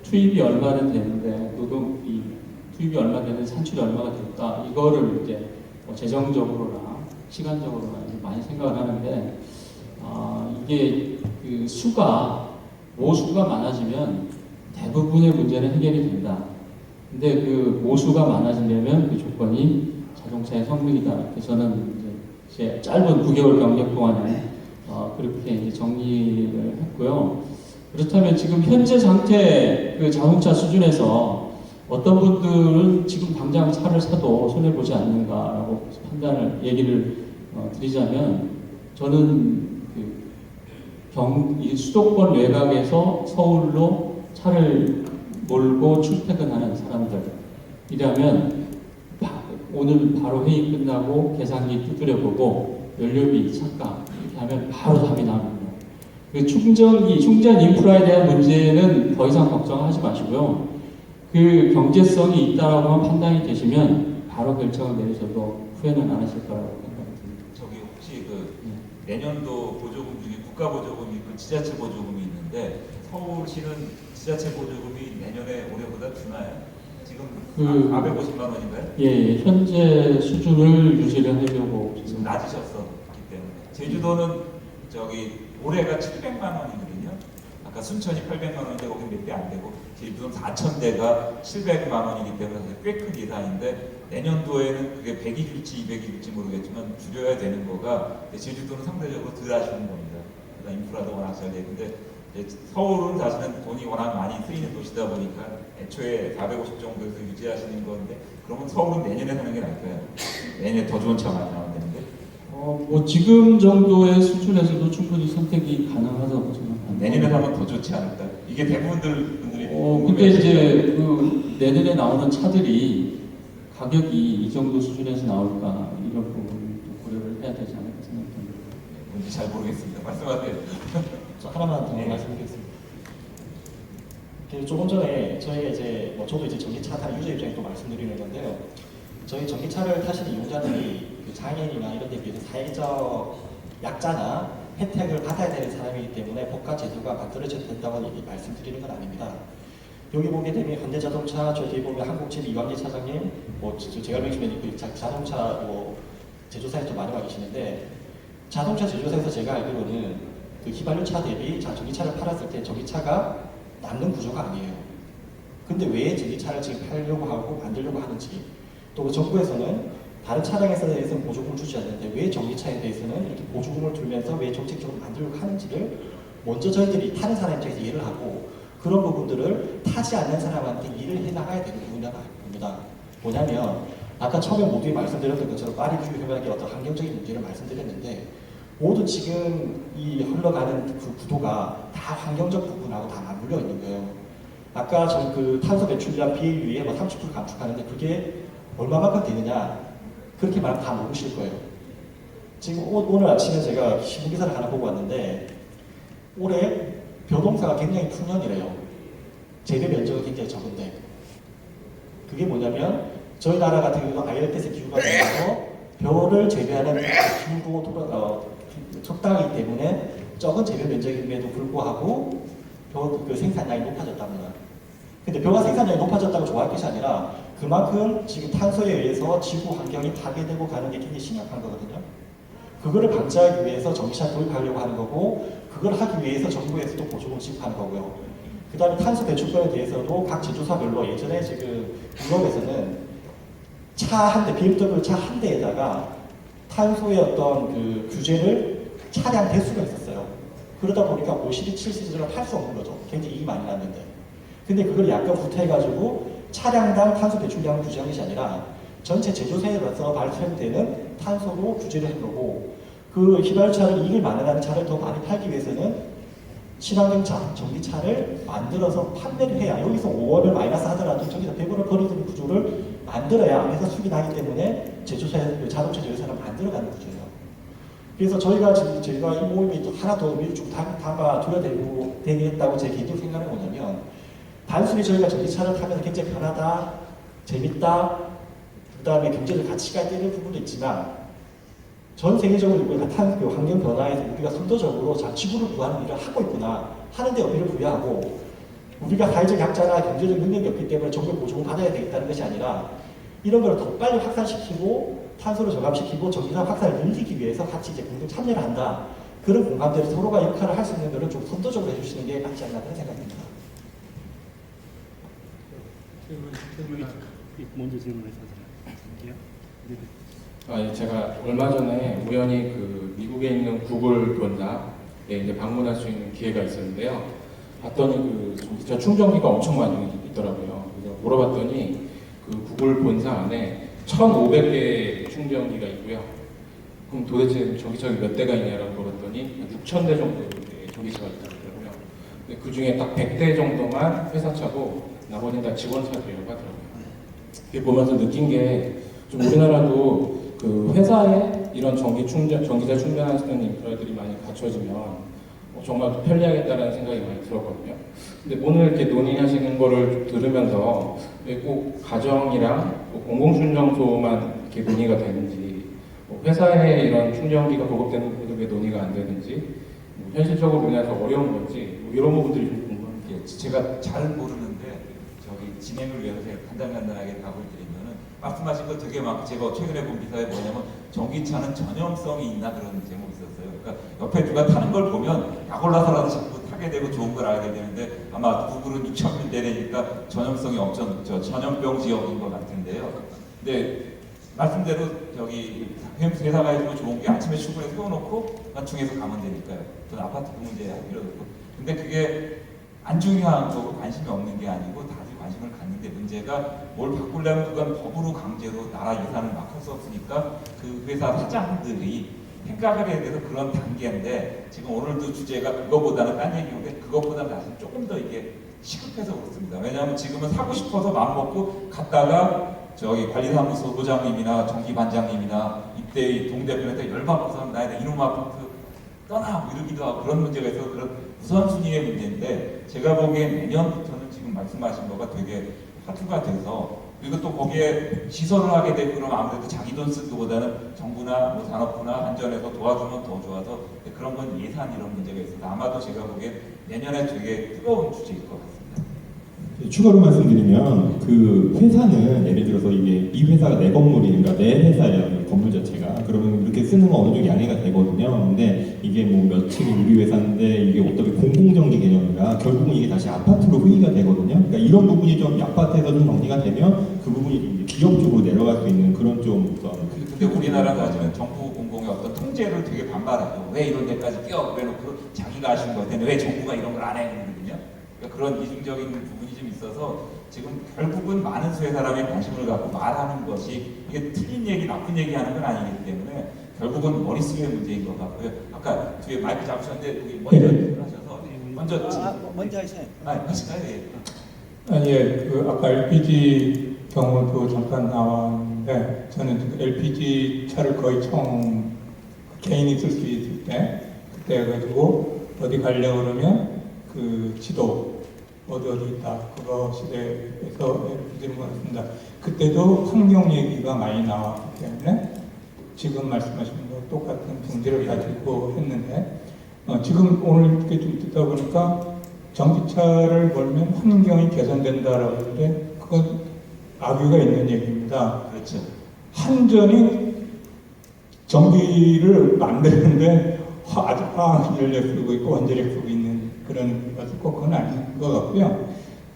투입이 얼마는 되는데 노동이 투입이 얼마 되는 산출이 얼마가 됐다. 이거를 이제 재정적으로나 시간적으로나 많이 생각을 하는데 이게 그 수가 모수가 많아지면 대부분의 문제는 해결이 된다. 근데 그 모수가 많아지려면 그 조건이 자동차의 성능이다. 그래서 저는 이제 제 짧은 9개월 경력 동안에 그렇게 이제 정리를 했고요. 그렇다면 지금 현재 상태 그 자동차 수준에서 어떤 분들은 지금 당장 차를 사도 손해 보지 않는가라고 얘기를 드리자면 저는 이 수도권 외곽에서 서울로 차를 몰고 출퇴근하는 사람들이라면 오늘 바로 회의 끝나고 계산기 두드려보고 연료비 차가 이렇게 하면 바로 답이 나옵니다. 그 충전 인프라에 대한 문제는 더 이상 걱정하지 마시고요. 그 경제성이 있다라고 한 판단이 되시면 바로 결정을 내리셔도 후회는 안 하실 거라고 생각이 듭니다. 저기 혹시 내년도 보조금 중에 국가 보조금이 있고 지자체 보조금이 있는데 서울시는 지자체 보조금이 내년에 올해보다 주나요? 지금 450만 원인가요? 예, 현재 수준을 유지를 하려고 지금 낮으셨었기 때문에 제주도는 올해가 700만 원이거든요. 아까 순천이 800만 원인데 거기 몇 대 안 되고 제주도는 4,000대가 700만 원이기 때문에 꽤 큰 예산인데 내년도에는 그게 100이 줄지 200이 줄지 모르겠지만 줄여야 되는 거가 제주도는 상대적으로 덜 아쉬운 겁니다. 그다음 인프라도 워낙 잘 돼. 근데 서울은 사실은 돈이 워낙 많이 쓰이는 도시다 보니까 애초에 450 정도에서 유지하시는 건데 그러면 서울은 내년에 사는 게 나을까요? 내년에 더 좋은 차 많이 나오는데. 지금 정도의 수준에서도 충분히 선택이 가능하다고 생각합니다. 내년에 사면 더 좋지 않을까? 이게 대부분들이. 근데 이제 내년에 나오는 차들이 가격이 이 정도 수준에서 나올까 이런 부분도 고려를 해야 되지 않을까 생각합니다. 뭔지 잘 모르겠습니다. 말씀하세요. 저 하나만 더 말씀드리겠습니다. 조금 전에 저희가 이제 저도 이제 전기차 타는 유저 입장에서 말씀드리는 건데요. 저희 전기차를 타시는 이용자들이 장애인이나 이런 데 비해서 사회적 약자나 혜택을 받아야 되는 사람이기 때문에 법과 제도가 만들어져야 된다고 말씀드리는 건 아닙니다. 여기 보게 되면 현대자동차, 저 뒤에 보면 한국제비 이광재 차장님, 제가 알기로는 있고 자동차 제조사에서 많이 와 계시는데 자동차 제조사에서 제가 알기로는 그 휘발유차 대비 전기차를 팔았을 때 전기차가 남는 구조가 아니에요. 근데 왜 전기차를 지금 팔려고 하고 만들려고 하는지, 또 정부에서는 다른 차량에 대해서는 보조금을 주지 않는데 왜 전기차에 대해서는 이렇게 보조금을 두면서 왜 정책적으로 만들려고 하는지를 먼저 저희들이 타는 사람 입장에서 이해를 하고 그런 부분들을 타지 않는 사람한테 일을 해나가야 되는 부분입니다. 뭐냐면 아까 처음에 모두에 말씀드렸던 것처럼 파리 규율 협약의 어떤 환경적인 문제를 말씀드렸는데 모두 지금 이 흘러가는 그 구도가 다 환경적 부분하고 다 맞물려 있는 거예요. 아까 탄소 배출량 PAU에 30% 감축하는데 그게 얼마만큼 되느냐 그렇게 말하면 다 모르실 거예요. 지금 오늘 아침에 제가 신문기사를 하나 보고 왔는데 올해 벼동사가 굉장히 풍년이래요. 재배 면적이 굉장히 적은데 그게 뭐냐면 저희 나라 같은 경우도 ILPS 기후가 되면서 벼를 재배하는 기후도 적당하기 때문에 적은 재배 면적임에도 불구하고 벼 생산량이 높아졌답니다. 근데 벼가 생산량이 높아졌다고 좋아할 것이 아니라 그만큼 지금 탄소에 의해서 지구 환경이 파괴되고 가는 게 굉장히 심각한 거거든요. 그거를 방지하기 위해서 전기차 도입하려고 하는 거고 그걸 하기 위해서 정부에서도 보조금 지급하는 거고요. 그 다음에 탄소 배출권에 대해서도 각 제조사별로 예전에 지금 유럽에서는 차 한 대, BMW 차 한 대에다가 탄소의 어떤 규제를 차량 대수가 있었어요. 그러다 보니까 52, 7시즌을 탈 수 없는 거죠. 굉장히 이익이 많이 났는데. 근데 그걸 약간 구태해가지고 차량당 탄소 배출량을 규제한 것이 아니라 전체 제조사에서 발생되는 탄소로 규제를 한 거고 그 휘발유차를 이익을 만회하는 차를 더 많이 팔기 위해서는 친환경차, 전기차를 만들어서 판매를 해야 여기서 5원을 마이너스 하더라도 저기서 100원을 벌어들이는 구조를 만들어야 회사 수익이 나기 때문에 자동차 제조사를 만들어가는 구조예요. 그래서 저희가 이 모임이 또 하나 더 의미를 좀 담아둬야 되겠다고 제 개인적인 생각은 뭐냐면 단순히 저희가 전기차를 타면서 굉장히 편하다, 재밌다, 그 다음에 경제적 가치가 있는 부분도 있지만 전 세계적으로 우리가 환경 변화에서 우리가 선도적으로 지구를 구하는 일을 하고 있구나 하는 데 의미를 부여하고 우리가 사회적 약자나 경제적 능력이 없기 때문에 정부의 보조금 받아야 되겠다는 것이 아니라 이런 걸 더 빨리 확산시키고 탄소를 저감시키고 전기차 확산을 늘리기 위해서 같이 이제 공동 참여를 한다. 그런 공간들이 서로가 역할을 할 수 있는 거를 좀 선도적으로 해주시는 게 맞지 않나 그런 생각입니다. 먼저 질문하셔서 드릴게요. 예, 제가 얼마 전에 우연히 그 미국에 있는 구글 본사에 이제 방문할 수 있는 기회가 있었는데요. 봤더니 그 전기차 충전기가 엄청 많이 있더라고요. 그래서 물어봤더니 그 구글 본사 안에 1,500개 충전기가 있고요. 그럼 도대체 전기차가 몇 대가 있냐라고 물어봤더니 6,000대 정도의 전기차가 있더라고요. 근데 그 중에 딱 100대 정도만 회사 차고 나머지는 다 직원 차들이라고 하더라고요. 이게 보면서 느낀 게 좀 우리나라도 그 회사에 이런 전기차 충전하시는 인프라들이 많이 갖춰지면 정말 편리하겠다라는 생각이 많이 들었거든요. 근데 오늘 이렇게 논의하시는 거를 들으면서 왜 꼭 가정이랑 공공충전소만 이렇게 논의가 되는지, 회사에 이런 충전기가 보급되는 것도 왜 논의가 안 되는지, 현실적으로 우리나라에서 어려운 건지 이런 부분들이 좀 궁금합니다. 제가 잘 모르는데 저기 진행을 위해서 제가 간단하게 답을 드리면은 말씀하신 거 되게 막 제가 최근에 본 기사에 뭐냐면 전기차는 전염성이 있나 그런 제목이 있었어요. 그러니까 옆에 누가 타는 걸 보면 약 올라서라도 자꾸 타게 되고 좋은 걸 알게 되는데 아마 구글은 6,000대되니까 전염성이 엄청 높죠. 전염병 지역인 것 같은데요. 근데 말씀대로 저기 회사가 해주면 좋은 게 아침에 출근해 세워놓고 관충해서 가면 되니까요. 저는 아파트 그 문제 필요도 없고. 근데 그게 안 중요한 거고 관심이 없는 게 아니고 다들 관심을 갖는데 문제가 뭘 바꾸려면 그건 법으로 강제로 나라 예산을 막 할 수 없으니까 그 회사 사장들이 생각을 해야 돼서 그런 단계인데 지금 오늘도 주제가 그거보다는 딴 얘기인데 그것보다는 사실 조금 더 이게 시급해서 그렇습니다. 왜냐하면 지금은 사고 싶어서 마음먹고 갔다가 저기 관리사무소 소장님이나 정기반장님이나 이때 동대표한테 열받고서 나야 이놈 아파트 떠나 뭐 이러기도 하고 그런 문제가 있어서 그런 우선순위의 문제인데 제가 보기엔 내년부터는 지금 말씀하신 거가 되게 화두가 돼서 그리고 또 거기에 시설을 하게 되고 그러면 아무래도 자기 돈 쓰기보다는 정부나 뭐 산업부나 안전에서 도와주면 더 좋아서 그런 건 예산 이런 문제가 있어서 아마도 제가 보기엔 내년에 되게 뜨거운 주제일 것 같습니다. 추가로 말씀드리면 그 회사는 예를 들어서 이게 이 회사가 내 건물이 그러니까 내 회사예요 건물 자체가 그러면 이렇게 쓰는 건 어느 정도 양해가 되거든요. 근데 이게 뭐 며칠이 우리 회사인데 이게 어떻게 공공정기 개념이라 결국은 이게 다시 아파트로 회의가 되거든요. 그러니까 이런 부분이 좀 아파트에서 좀 정리가 되면 그 부분이 좀 기업 쪽으로 내려갈 수 있는 그런 좀 어떤 근데 우리나라가 하지만 정부 공공의 어떤 통제를 되게 반발하죠. 왜 이런 데까지 끼어 그래놓고 자기가 하신 거 같은데 왜 정부가 이런 걸 안 해? 그러거든요. 그러니까 그런 이중적인 부분이 좀 있어서 지금 결국은 많은 수의 사람이 관심을 갖고 말하는 것이 이게 틀린 얘기, 나쁜 얘기 하는 건 아니기 때문에 결국은 머릿속의 문제인 것 같고요. 아까 뒤에 마이크 잡으셨는데 여기 먼저 하셔서 먼저 하세요. 예, 그 아까 LPG 경우도 잠깐 나왔는데 저는 그 LPG 차를 거의 처음 개인이 쓸 수 있을 때 그때 해가지고 어디 가려고 그러면 그 지도 어디 있다 그거 시대에서 LPG를 보았습니다. 그때도 환경 얘기가 많이 나왔기 때문에 지금 말씀하신 거 똑같은 분들을 가지고 했는데 지금 오늘 이렇게 좀 듣다 보니까 전기차를 몰면 환경이 개선된다라고 하는데 그건 악유가 있는 얘기입니다. 그렇죠. 한전이 전기를 만드는데 아주 화학 연료 쓰고 있고 원자력 쓰고 있는 그런 것이 꼭 그건 아닌 것 같고요.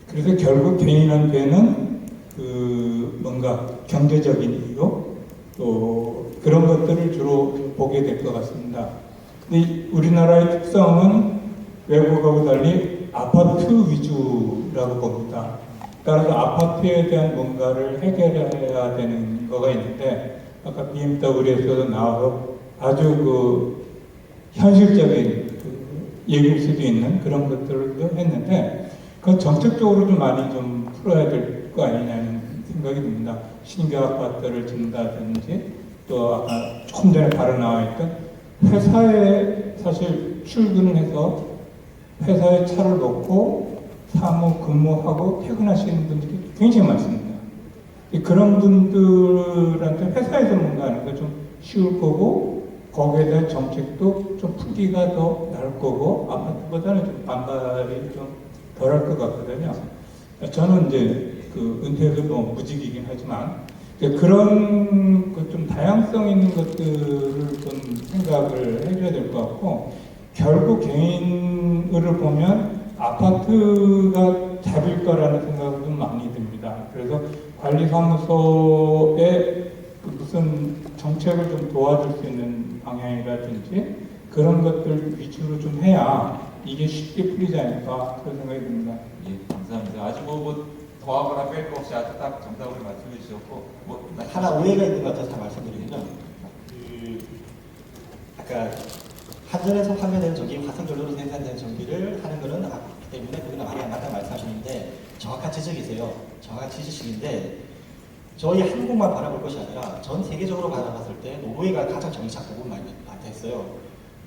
그래서 결국 개인한테는 그 뭔가 경제적인 이유 또 그런 것들을 주로 보게 될 것 같습니다. 근데 우리나라의 특성은 외국하고 달리 아파트 위주라고 봅니다. 따라서 아파트에 대한 뭔가를 해결해야 되는 거가 있는데 아까 BMW에서도 나와서 아주 그 현실적인 얘기일 수도 있는 그런 것들도 했는데 그건 정책적으로 좀 많이 좀 풀어야 될 거 아니냐는 생각이 듭니다. 신규 아파트를 짓는다든지 또 아까 조금 전에 바로 나와 있던 회사에 사실 출근을 해서 회사에 차를 놓고 사무 근무하고 퇴근하시는 분들이 굉장히 많습니다. 그런 분들한테 회사에서 뭔가 하는 거 좀 쉬울 거고 거기에 대한 정책도 좀 풀기가 더 나을 거고 아파트보다는 좀 반발이 좀 덜할 것 같거든요. 저는 이제 그 은퇴해서 뭐 무직이긴 하지만 그런 그 좀 다양성 있는 것들을 좀 생각을 해줘야 될 것 같고, 결국 개인을 보면 아파트가 답일 거라는 생각이 좀 많이 듭니다. 그래서 관리사무소에 무슨 정책을 좀 도와줄 수 있는 방향이라든지 그런 것들 위주로 좀 해야 이게 쉽게 풀리지 않을까 그런 생각이 듭니다. 예, 감사합니다. 아주 뭐 더하거나 뺄 거 없이 아주 딱 정답을 말씀해 주셨고 하나 오해가 있는 것 같아서 말씀드리면요. 아까 한전에서 판매되는 전기, 화석연료로 생산된 전기를 하는 것은 아기 때문에 그거는 말이 안 맞다고 말씀하시는데 정확한 지적이세요. 정확한 지적인데 저희 한국만 바라볼 것이 아니라 전 세계적으로 바라봤을 때 노르웨이가 가장 전기차 보급 많이 됐어요.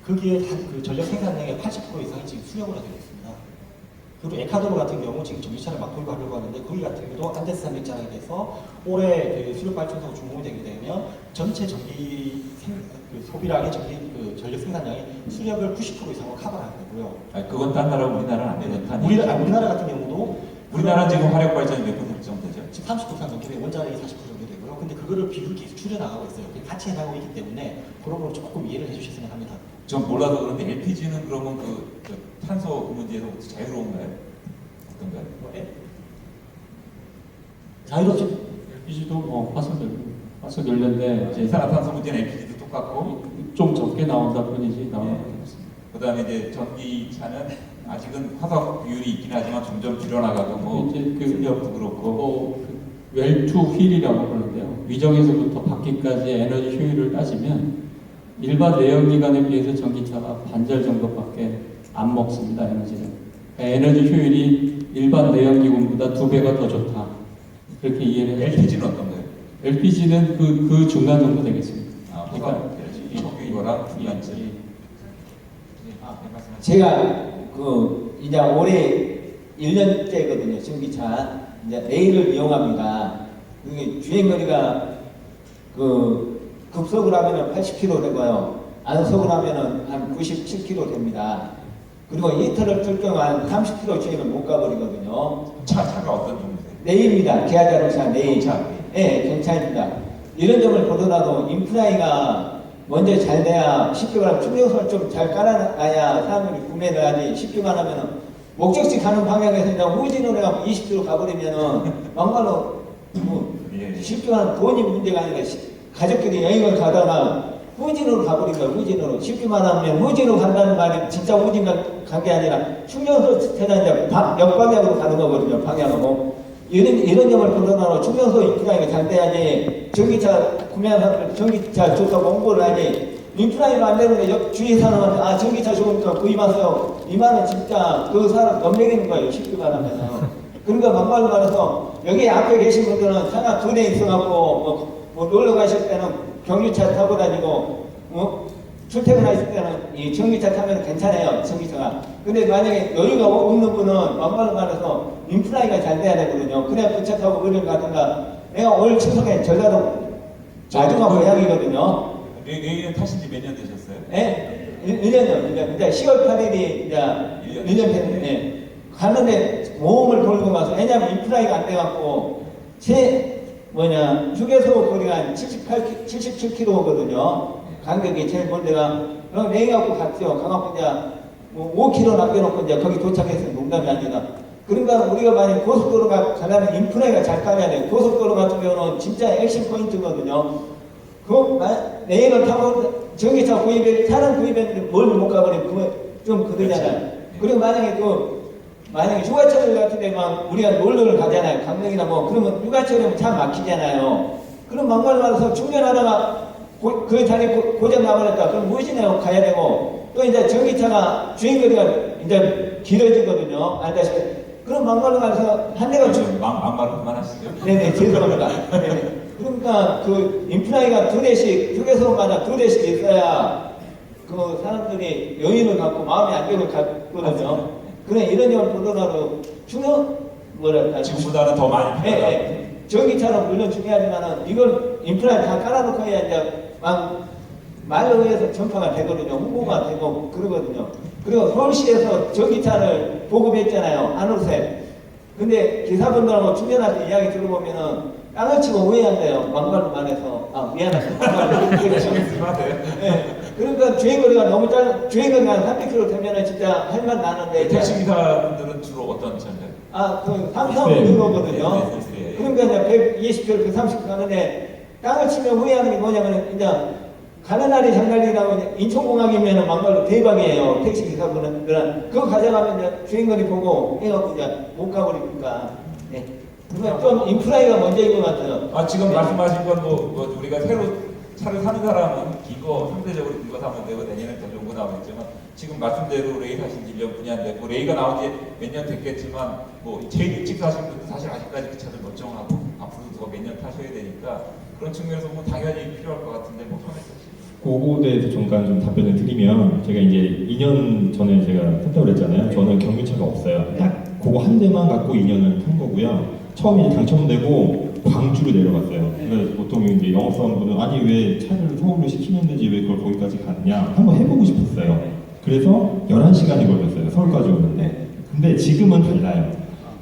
거기에 그 전력 생산량의 80% 이상이 지금 수력으로 되어 있습니다. 그리고 에콰도르 같은 경우 지금 전기차를 막 도입하려고 하는데 거기 같은 경우도 안데스 산맥장에 대해서 올해 그 수력 발전소가 준공이 되게 되면 전체 전기 소비량의 전력 생산량의 수력을 90% 이상으로 커버하는 거고요. 아니, 그건 딴 나라 우리나라는 안 되는 우리나라 같은 경우도 우리나라는 지금 화력 발전이 몇 퍼센트 정도 되죠? 지금 30% 정도 되고 원자력이 40% 정도 되고요. 근데 그거를 비율을 계속 줄여나가고 있어요. 같이 해나가고 있기 때문에 그런 걸 조금 이해를 해주셨으면 합니다. 전 몰라서 그런데 LPG는 그러면 탄소 문제에서 자유로운가요? 어떤가요? 자유롭죠. LPG도 뭐 화석 연료인데 이제 이산화탄소 문제는 LPG도 똑같고 좀 적게 나온다 뿐이지 나오는 것 같습니다. 그다음에 이제 전기차는 아직은 화석 비율이 있긴 하지만 점점 줄여나가고 뭐 이제 그 수력도 그렇고 웰투 휠이라고 그러는데요. 위정에서부터 바퀴까지의 에너지 효율을 따지면 일반 내연기관에 비해서 전기차가 반절 정도밖에 안 먹습니다. 에너지를. 에너지 효율이 일반 내연기관보다 2배가 더 좋다. 그렇게 이해를 해요. LPG는 어떤가요? LPG는 그 중간 정도 되겠습니다. 아, 그러니까 이거랑 중간쯤. 제가 이제 올해 1년째거든요. 전기차 이제 내일을 이용합니다. 그게 주행거리가 급속을 하면은 80km 되고요. 안속을 하면은 한 97km 됩니다. 그리고 이틀을 틀 경우 한 30km 주행을 못 가버리거든요. 차가 어떤 종류세요? 내일입니다. 기아 자동차 내일. 차. 네, 경차입니다. 이런 점을 보더라도 인프라가 먼저 잘 돼야 쉽게 말하면 충전소를 좀 잘 깔아놔야 사람들이 구매를 하지. 쉽게 말하면 목적지 가는 방향에서 그냥 후진으로 해서 20km 가버리면은 막말로 쉽게 말하면 돈이 문제가 아니라 가족끼리 여행을 가다가 후진으로 가버린 거예요. 후진으로. 쉽게 말하면 후진으로 간다는 말이 진짜 후진 간 게 아니라 충전소 태단자 역방향으로 가는 거거든요. 방향으로. 이런 점을 보더라도 충전소 인프라가 잘 돼야지 전기차 구매한 사람들 전기차 좋다고 홍보를 하지 인프라가 안 되는데 주위 사람한테 전기차 좋으니까 구입하세요. 이 말은 진짜 그 사람 넘내리는 거예요. 쉽게 말하면. 그러니까 막말로 말해서 여기 앞에 계신 분들은 차가 2대 있어갖고 뭐 놀러 가실 때는 경유차 타고 다니고 출퇴근하실 때는 이 전기차 타면 괜찮아요. 전기차가. 근데 만약에 여유가 없는 분은 막말로 말해서 인프라가 잘 돼야 되거든요. 그래야 그 차 타고 어딜 가든가. 내가 올 추석에 전라도 마지막 고향이거든요. 내일은 타신 지 몇 년 되셨어요? 네? 1년이요. 이제 10월 8일이 이제 1년 됐는데 갔는데 모험을 돌고 가서 왜냐면 인프라가 안 돼갖고 휴게소 거리가 한 77km거든요. 간격이 제일 먼 데가. 그럼 내가고 갔죠. 가갖고 이제 5km 남겨놓고 이제 거기 도착해서 농담이 아니라. 그러니까 우리가 만약 고속도로가 가려면 인프라가 잘 깔려야 돼요. 고속도로 같은 경우는 진짜 핵심 포인트거든요. 내일을 타고 전기차 차는 구입했는데 뭘 못 가버리면 그거 좀 그러잖아요. 그리고 만약에 휴가철 같은 데만 우리가 놀러를 가잖아요. 강릉이나 그러면 휴가철이면 차 막히잖아요. 그럼 막말 말해서 충전하다가 그 자리 고장 나버렸다. 그럼 무시내고 가야 되고 또 이제 전기차가 주행거리가 이제 길어지거든요. 알다시피. 그럼 막말로 말해서 한 대가 막말로 그만하시죠. 네네, 죄송합니다. 네네. 그러니까 그 인프라가 2대씩, 휴게소마다 2대씩 있어야 그 사람들이 여유를 갖고 마음의 안정을 갖거든요. 그래, 이런 점을 보더라도 지금보다는 더 많이 필요하다. 네, 전기차는 물론 중요하지만은 이걸 인프라에 다 깔아놓고 해야 이제 말로 의해서 전파가 되거든요. 홍보가 되고 그러거든요. 그리고 서울시에서 전기차를 보급했잖아요. 안으로세. 근데 기사분들하고 충전할 때 이야기 들어보면은 땅을 치고 우회한대요. 막말로 말해서. 아, 미안합니다. 막말로. 그렇죠. 네. 그러니까 주행거리가 너무 주행거리가 300km 되면은 진짜 할 맛 나는데. 택시기사분들은 주로 어떤 차인가요? 아, 그 삼성 그거거든요. 네. 그러니까 이제 120km, 130km 가는데 땅을 치면 후회하는 게 뭐냐면 이제 가는 날이 장날이라고 이제 인천공항이면은 막말로 대박이에요. 택시기사분은. 그거 가져가면 이제 주행거리 보고 해갖고 이제 못 가버리니까. 네. 그러면 좀 인프라가 먼저인 것 같아요. 아, 지금 네. 말씀하신 건 뭐 우리가 새로 차를 사는 사람은 상대적으로 긴 거 사면 되고 내년에 더 좋은 거 나오겠지만 지금 말씀대로 레이 사신 지 1년 분이 안 됐고 레이가 나온 지 몇 년 됐겠지만 뭐 제일 일찍 사신 분도 사실 아직까지 그 차를 멀쩡하고 앞으로도 더 몇 년 타셔야 되니까 그런 측면에서 뭐 당연히 필요할 것 같은데 뭐 편했었어요. 그거에 대해서 잠깐 좀 답변을 드리면 제가 이제 2년 전에 제가 탔다고 그랬잖아요. 저는 경유차가 없어요. 딱 그거 한 대만 갖고 2년을 탄 거고요. 처음에 이제 당첨되고 광주로 내려갔어요. 그래서 보통 이제 영업사원분은 아니 왜 차를 서울로 시키는지 왜 그걸 거기까지 갔냐 한번 해보고 싶었어요. 그래서 11시간이 걸렸어요. 서울까지 오는데. 근데 지금은 달라요.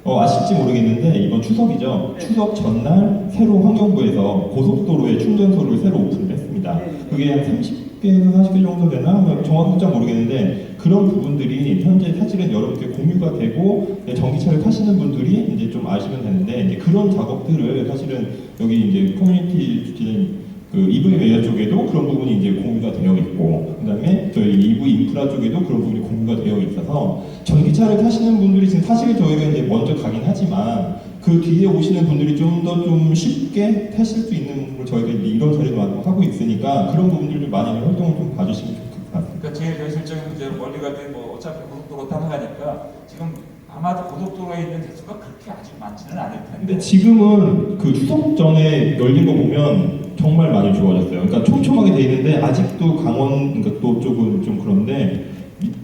아실지 모르겠는데 이번 추석이죠. 추석 전날 새로 환경부에서 고속도로에 충전소를 새로 오픈을 했습니다. 그게 한 30개에서 40개 정도 되나? 정확히 숫자 모르겠는데 그런 부분들이 현재 사실은 여러분께 공유가 되고 전기차를 타시는 분들이 이제 좀 아시면 되는데 이제 그런 작업들을 사실은 여기 이제 커뮤니티 주최된 그 EV 웨어 쪽에도 그런 부분이 이제 공유가 되어 있고 그다음에 저희 EV 인프라 쪽에도 그런 부분이 공유가 되어 있어서 전기차를 타시는 분들이 지금 사실 저희가 이제 먼저 가긴 하지만 그 뒤에 오시는 분들이 좀 더 좀 쉽게 타실 수 있는 걸 저희가 이제 이런 자리도 하고 있으니까 그런 부분들도 많이 활동을 좀 봐주시면 좋을 것 같습니다. 그러니까 제일 현실적인 문제는 멀리 갈 때 뭐 어차피 고속도로 따라가니까 지금 아마도 고속도로에 있는 대수가 그렇게 아직 많지는 않을 텐데. 근데 지금은 그 추석 전에 열린 거 보면 정말 많이 좋아졌어요. 그러니까 촘촘하게 돼 있는데 아직도 강원 그러니까 또 쪽은 좀 그런데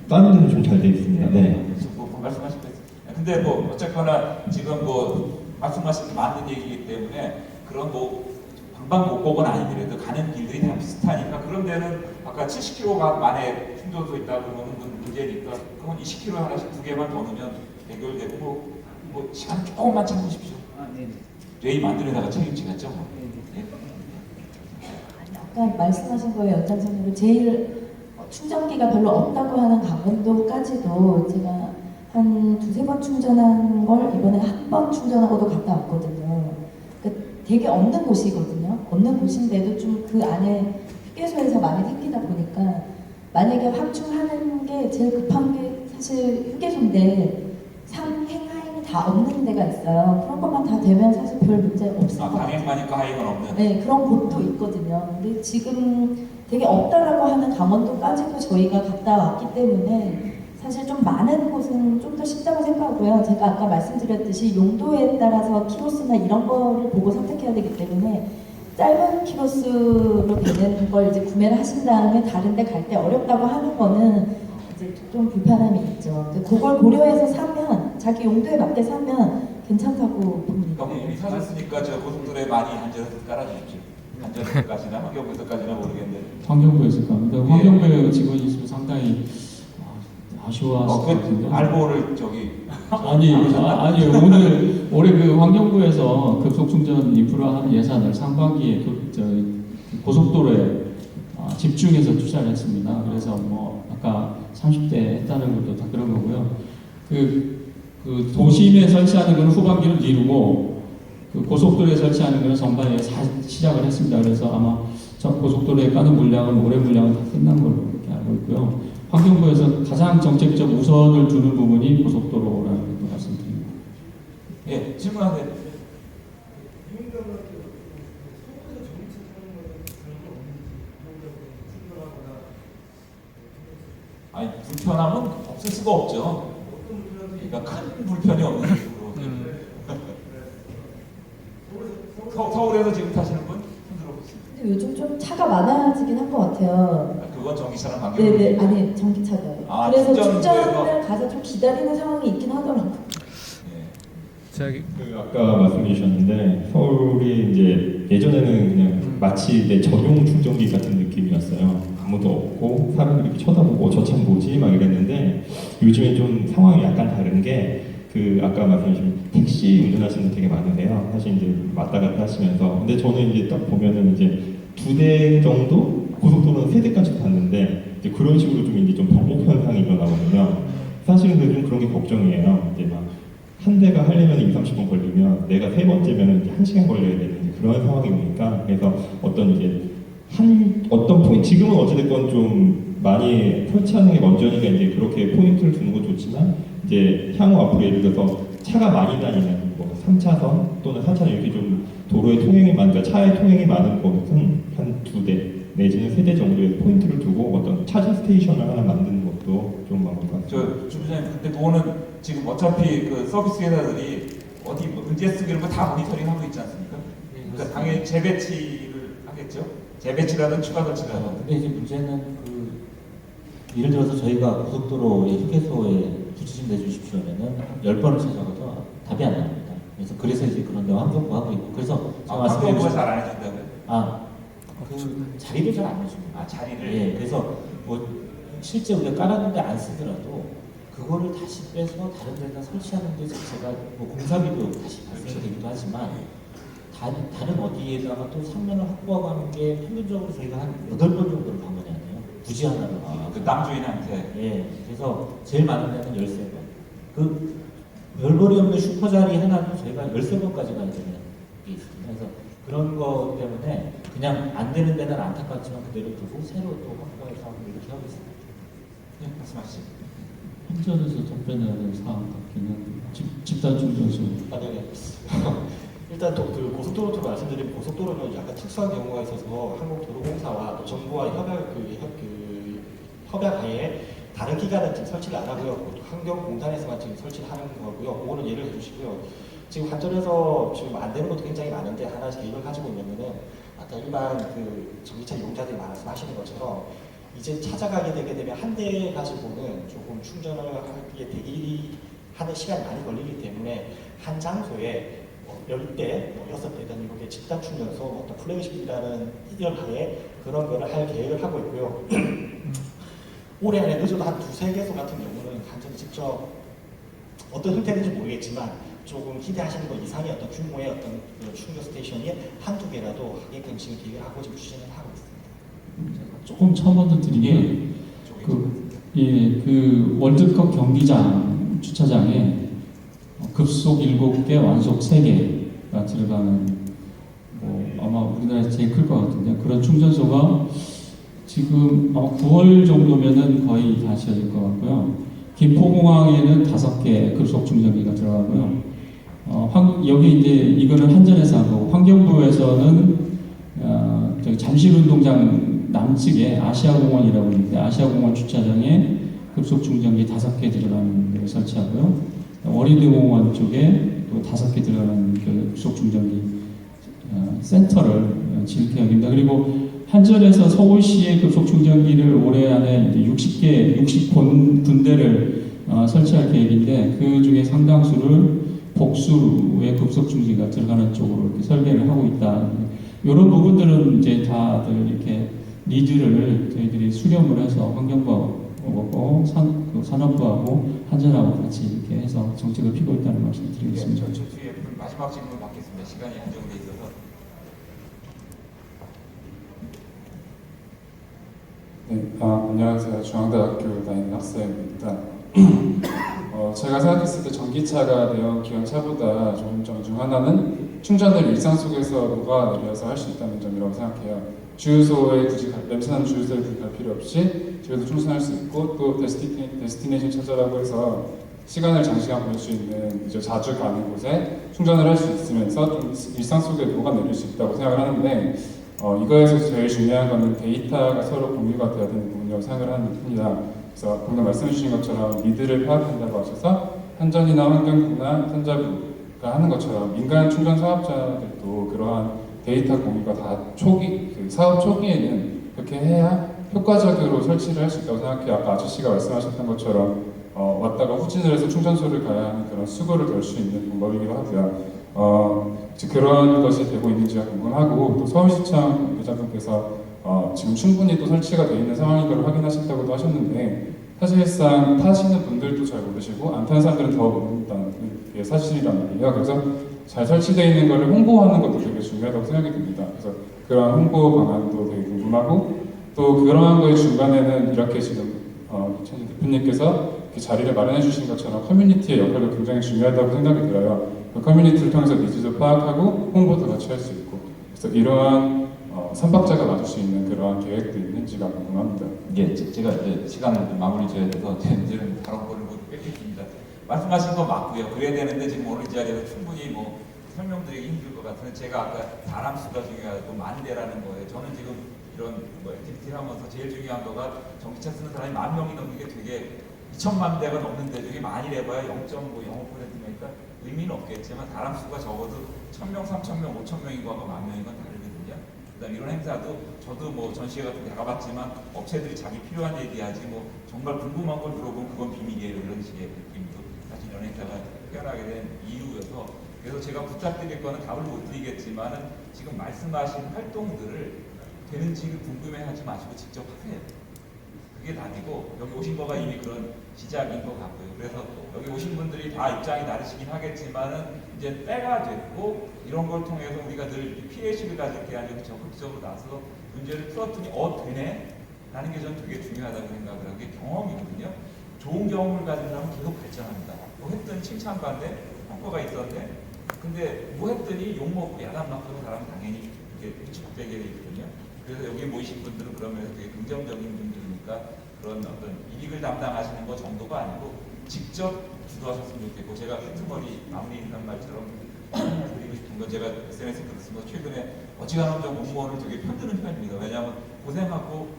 다른 데는 좀 잘 돼 있습니다. 네. 뭐 말씀하신 거 근데 뭐 어쨌거나 지금 뭐 말씀하신 게 맞는 얘기이기 때문에 그런 뭐 방방곡곡은 아니더라도 가는 길들이 다 비슷하니까 그런 데는 아까 70km 만에 충전소 있다고 그러는 건 문제니까 그건 20km 하나씩 2개만 더 넣으면 해결되고 뭐 시간 조금만 참으십시오. 레이 만들어다가 책임지겠죠. 뭐. 아까 말씀하신 거에 연장선으로 제일 충전기가 별로 없다고 하는 강원도까지도 제가 한 2-3번 충전한 걸 이번에 한 번 충전하고도 갔다 왔거든요. 그러니까 되게 없는 곳이거든요. 없는 곳인데도 좀 그 안에 휴게소에서 많이 생기다 보니까 만약에 확충하는 게 제일 급한 게 사실 휴게소인데 상행하행이 다 없는 데가 있어요. 그런 것만 다 되면 사실 별 문제 없을 것 같아요. 당행만 있고 하행은 없는. 네, 그런 곳도 있거든요. 근데 지금 되게 없다라고 하는 강원도까지도 저희가 갔다 왔기 때문에 사실 좀 많은 곳은 좀 더 쉽다고 생각하고요. 제가 아까 말씀드렸듯이 용도에 따라서 키로수나 이런 거를 보고 선택해야 되기 때문에 짧은 키로수로 되는 걸 이제 구매를 하신 다음에 다른 데 갈 때 어렵다고 하는 거는 이제 좀 불편함이 있죠. 근데 그걸 고려해서 사면 자기 용도에 맞게 사면 괜찮다고 봅니다. 그러니까 이미 사셨으니까 저 고속도로에 많이 안전을 깔아주십시오. 안전까지나 환경부에서까지나 모르겠는데. 환경부에서 갑니다. 환경부에 직원이 있으면 상당히 아쉬워하실 것 같은데. 알보를 저기 아니 올해 그 환경부에서 급속충전 인프라 예산을 상반기에 고속도로에 집중해서 투자를 했습니다. 그래서 뭐 아까 30대 했다는 것도 다 그런 거고요. 그 도심에 설치하는 것은 후반기를 미루고 그 고속도로에 설치하는 것은 전반기에 시작을 했습니다. 그래서 아마 고속도로에 까는 물량은 올해 물량은 다 끝난 걸로 그렇게 알고 있고요. 환경부에서 가장 정책적 우선을 두는 부분이 고속도로라는 것도 말씀드립니다. 예, 질문하세요. 아니 불편함은 없을 수가 없죠. 그러니까 큰 불편이 없는 식으로. 서울에서 지금 타시는 분 손들어 보세요. 근데 요즘 좀 차가 많아지긴 한 것 같아요. 그건 전기차랑 관계. 네네, 아니 전기차가요. 아, 그래서 충전소에서? 충전을 가서 좀 기다리는 상황이 있긴 하더라고요. 저기 아까 말씀해 주셨는데 서울이 이제 예전에는 그냥 마치 내 전용 충전기 같은 느낌이었어요. 아무도 없고 사람들이 이렇게 쳐다보고 저 참 뭐지 막 이랬는데 요즘에 좀 상황이 약간 다른 게 그 아까 말씀하신 택시 운전하시는 분 되게 많으세요. 사실 이제 왔다 갔다 하시면서. 근데 저는 이제 딱 보면은 이제 2대 정도 고속도로는 3대까지 봤는데 이제 그런 식으로 좀 이제 좀 반복 현상이 일어나거든요. 사실은 그게 좀 그런 게 걱정이에요. 이제 막 한 대가 하려면 2, 30분 걸리면 내가 3번째면 이제 1시간 걸려야 되는 그런 상황이 오니까 그래서 어떤 이제 어떤 포인트 지금은 어찌됐건 좀 많이 설치하는 게 먼저니까 이제 그렇게 포인트를 두는 건 좋지만 이제 향후 앞으로 예를 들어서 차가 많이 다니는 뭐 3차선 또는 4차선 이렇게 좀 도로의 통행이 많은 그러니까 차의 통행이 많은 곳은 한 2대 내지는 3대 정도의 포인트를 두고 어떤 차저 스테이션을 하나 만드는 것도 좋은 방법 같아요. 주 부장님, 근데 그거는 지금 어차피 그 서비스 회사들이 어디 뭐 문제 쓰기 이런 거 다 모니터링하고 있지 않습니까? 그러니까 당연히 재배치를 하겠죠. 재배치라든 추가 설치라든. 근데 이제 문제는 예를 들어서 저희가 고속도로의 휴게소에 부지 좀 내주십시오면은 10번을 찾아가도 답이 안 나옵니다. 그래서 이제 그런 데 환경부 하고 있고 그래서 제가 환경부가 잘 안 해준다고요? 그 자리를 잘 안 해줍니다. 자리를? 예, 그래서 뭐 실제 우리가 깔았는데 안 쓰더라도 그거를 다시 빼서 다른 데다 설치하는 데 자체가 뭐 공사비도 다시 발생되기도 하지만 다른 어디에다가 또 상면을 확보하고 하는 게 평균적으로 저희가 한 8번 정도를 방문해야 돼요. 부지 하나로. 그 남주인한테. 예, 그래서 제일 많은 데는 13번. 그 별볼이 없는 슈퍼자리 하나도 저희가 13번까지 가야 되는 게 있습니다. 그래서 그런 거 때문에 그냥 안 되는 데는 안타깝지만 그대로 두고 새로 또 확보해서 이렇게 하고 있습니다. 네, 말씀하시죠. 현장에서 답변해야 될 사항 같기는 집단 충전소. 네. 일단 또 그 고속도로 쪽 말씀드린 고속도로는 약간 특수한 경우가 있어서 한국도로공사와 또 정부와 협약하에 다른 기관은 지금 설치를 안 하고요. 환경공단에서만 지금 설치를 하는 거고요. 그거는 예를 해주시고요. 지금 한전에서 지금 안 되는 것도 굉장히 많은데 하나 계획을 가지고 있냐면은 아까 일반 그 전기차 이용자들이 말씀하시는 것처럼 이제 찾아가게 되게 되면 한 대 가지고는 조금 충전을 하기에 대기하는 시간이 많이 걸리기 때문에 한 장소에 10대, 6대든 이렇게 집단 충전소, 어떤 플래그십이라는 일련하에 그런 거를 할 계획을 하고 있고요. 올해 안에 늦어도 한 2-3개소 같은 경우는 한전 직접 어떤 형태인지 모르겠지만 조금 기대하시는 것 이상의 어떤 규모의 어떤 그 충전 스테이션이 한두 개라도 하게끔 지금 계획을 하고 지금 추진을 하고 있습니다. 조금 첨언을 드리면 그 월드컵 경기장 주차장에 급속 7개, 완속 3개가 들어가는 아마 우리나라에서 제일 클 것 같은데 그런 충전소가 지금 아마 9월 정도면은 거의 다 지어질 것 같고요. 김포공항에는 5개 급속 충전기가 들어가고요. 여기 이제 이거는 한전에서 한 거고 환경부에서는 저기 잠실운동장 남측에 아시아공원이라고 있는데 아시아공원 주차장에 급속 충전기 5개 들어가는 데를 설치하고요. 어린이공원 쪽에 또 5개 들어가는 그 급속 충전기 센터를 지을 계획입니다. 그리고 한전에서 서울시의 급속 충전기를 올해 안에 이제 60군데를 설치할 계획인데 그 중에 상당수를 복수의 급속 충전기가 들어가는 쪽으로 이렇게 설계를 하고 있다. 이런 부분들은 이제 다들 이렇게 니드를 저희들이 수렴을 해서 환경부하고 산업부하고 한전하고 같이 이렇게 해서 정책을 피고 있다는 말씀을 드리겠습니다. 저 뒤에 마지막 질문 받겠습니다. 시간이 한정돼 있어서. 네, 안녕하세요. 중앙대학교 다니는 학생입니다. 제가 생각했을 때 전기차가 대형 기관차보다 좋은 점 중 하나는 충전을 일상 속에서 녹아내려서 할 수 있다는 점이라고 생각해요. 주유소에 굳이 냄새나는 주유소에 굳이 갈 필요 없이 집에서 충전할 수 있고 또 데스티네이션 찾아라고 해서 시간을 장시간 보낼 수 있는 이제 자주 가는 곳에 충전을 할 수 있으면서 좀 일상 속에 녹아내릴 수 있다고 생각을 하는데 이거에서 제일 중요한 거는 데이터가 서로 공유가 돼야 되는 부분이라고 생각을 하는 편이다. 그래서 방금 말씀해 주신 것처럼 니드를 파악한다고 하셔서 한전이나 환경부나 산자부가 하는 것처럼 민간 충전 사업자들도 그러한 데이터 공유가 다 사업 초기에는 그렇게 해야 효과적으로 설치를 할 수 있다고 생각해요. 아까 아저씨가 말씀하셨던 것처럼 왔다가 후진을 해서 충전소를 가야 하는 그런 수고를 덜 수 있는 방법이기도 하고요. 그런 것이 되고 있는지가 궁금하고 또 서울시청 회장님께서 지금 충분히 또 설치가 되어 있는 상황인 걸 확인하셨다고도 하셨는데 사실상 타시는 분들도 잘 모르시고 안 타는 사람들은 더 모른다는 게 사실이란 말이에요. 그래서 잘 설치되어 있는 것을 홍보하는 것도 되게 중요하다고 생각이 듭니다. 그래서 그런 홍보 방안도 되게 궁금하고 또 그러한 거의 중간에는 이렇게 지금 이찬희 대표님께서 이렇게 자리를 마련해 주신 것처럼 커뮤니티의 역할도 굉장히 중요하다고 생각이 들어요. 그 커뮤니티를 통해서 니즈도 파악하고 홍보도 같이 할 수 있고 그래서 이러한 삼박자가 맞을 수 있는 그러한 계획도 있는지가 궁금합니다. 예, 제가 이제 시간을 마무리 지어야 돼서 이제는 다른 거를 못 뺏깁니다. 말씀하신 거 맞고요. 그래야 되는데 지금 오늘 이 자리에서 충분히 뭐 설명드리기 힘들 것 같은데 제가 아까 사람 수가 중요하고 만대라는 거예요. 저는 지금 이런 뭐 액티비티를 하면서 제일 중요한 거가 전기차 쓰는 사람이 10,000명이 넘는 게 되게 2,000만 대가 넘는데 저게 많이 해봐야 0.05%니까 의미는 없겠지만 사람 수가 적어도 1,000명, 3,000명, 5,000명인 거하고 10,000명인 건 다르거든요. 그다음 이런 행사도 저도 뭐 전시회 같은 데 가봤지만 업체들이 자기 필요한 얘기하지 뭐 정말 궁금한 걸 물어보면 그건 비밀이에요 이런 식의 느낌도 사실 이런 행사가 태어나게 된 이유여서 그래서 제가 부탁드릴 거는 답을 못 드리겠지만은 지금 말씀하신 활동들을 되는지 궁금해하지 마시고 직접 하세요. 그게 답이고 여기 오신 거가 이미 그런 시작인 것 같고요. 그래서 여기 오신 분들이 다 입장이 다르시긴 하겠지만은 이제 때가 됐고 이런 걸 통해서 우리가 늘 피해의식을 가질 게 아니고 적극적으로 나서 문제를 풀었더니 되네? 라는 게 저는 되게 중요하다고 생각을 하는 게 경험이거든요. 좋은 경험을 가진 사람은 계속 발전합니다. 뭐 했더니 칭찬받네? 평가가 있었네? 근데 뭐 했더니 욕먹고 야단 맞고 사람은 당연히 이렇게 위축되게 되거든요. 그래서 여기 모이신 분들은 그러면서 되게 긍정적인 분들이니까 그런 어떤 이익을 담당하시는 것 정도가 아니고 직접 주도하셨으면 좋겠고 제가 휘트머리 마무리한 말처럼 드리고 싶은 건 제가 SNS에 글을 쓴 거 최근에 어지간하면 좀 공무원을 되게 편드는 편입니다. 왜냐하면 고생하고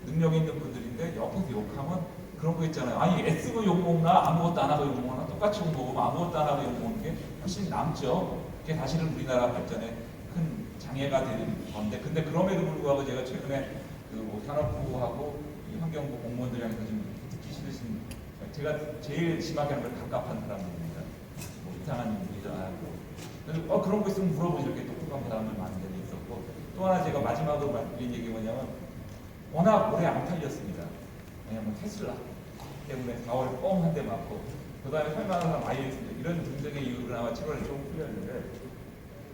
능력 있는 분들인데 옆에서 욕하면 그런 거 있잖아요. 아니 애쓰고 욕먹나 아무것도 안 하고 욕먹나 똑같이 욕먹으면 아무것도 안 하고 욕먹는 게 훨씬 남죠. 그게 사실은 우리나라 발전에 큰 장애가 되는 건데 근데 그럼에도 불구하고 제가 최근에 그뭐 산업부하고 이 환경부 공무원들이랑서 좀 듣기 싫으신 제가 제일 심하게 하는 걸 갑갑한 사람들입니다. 뭐 이상한 일이도 안 하고 그런 거 있으면 물어보지 이렇게 똑똑한 사람들 많은 데도 있었고 또 하나 제가 마지막으로 말드린 얘기 뭐냐면 워낙 오래 안 팔렸습니다. 왜냐면 테슬라 때문에 4월에 뻥 한 대 맞고 그 다음에 설명하는 사람 IS 이런 등등의 이유로 아마 7월에 조금 풀렸는데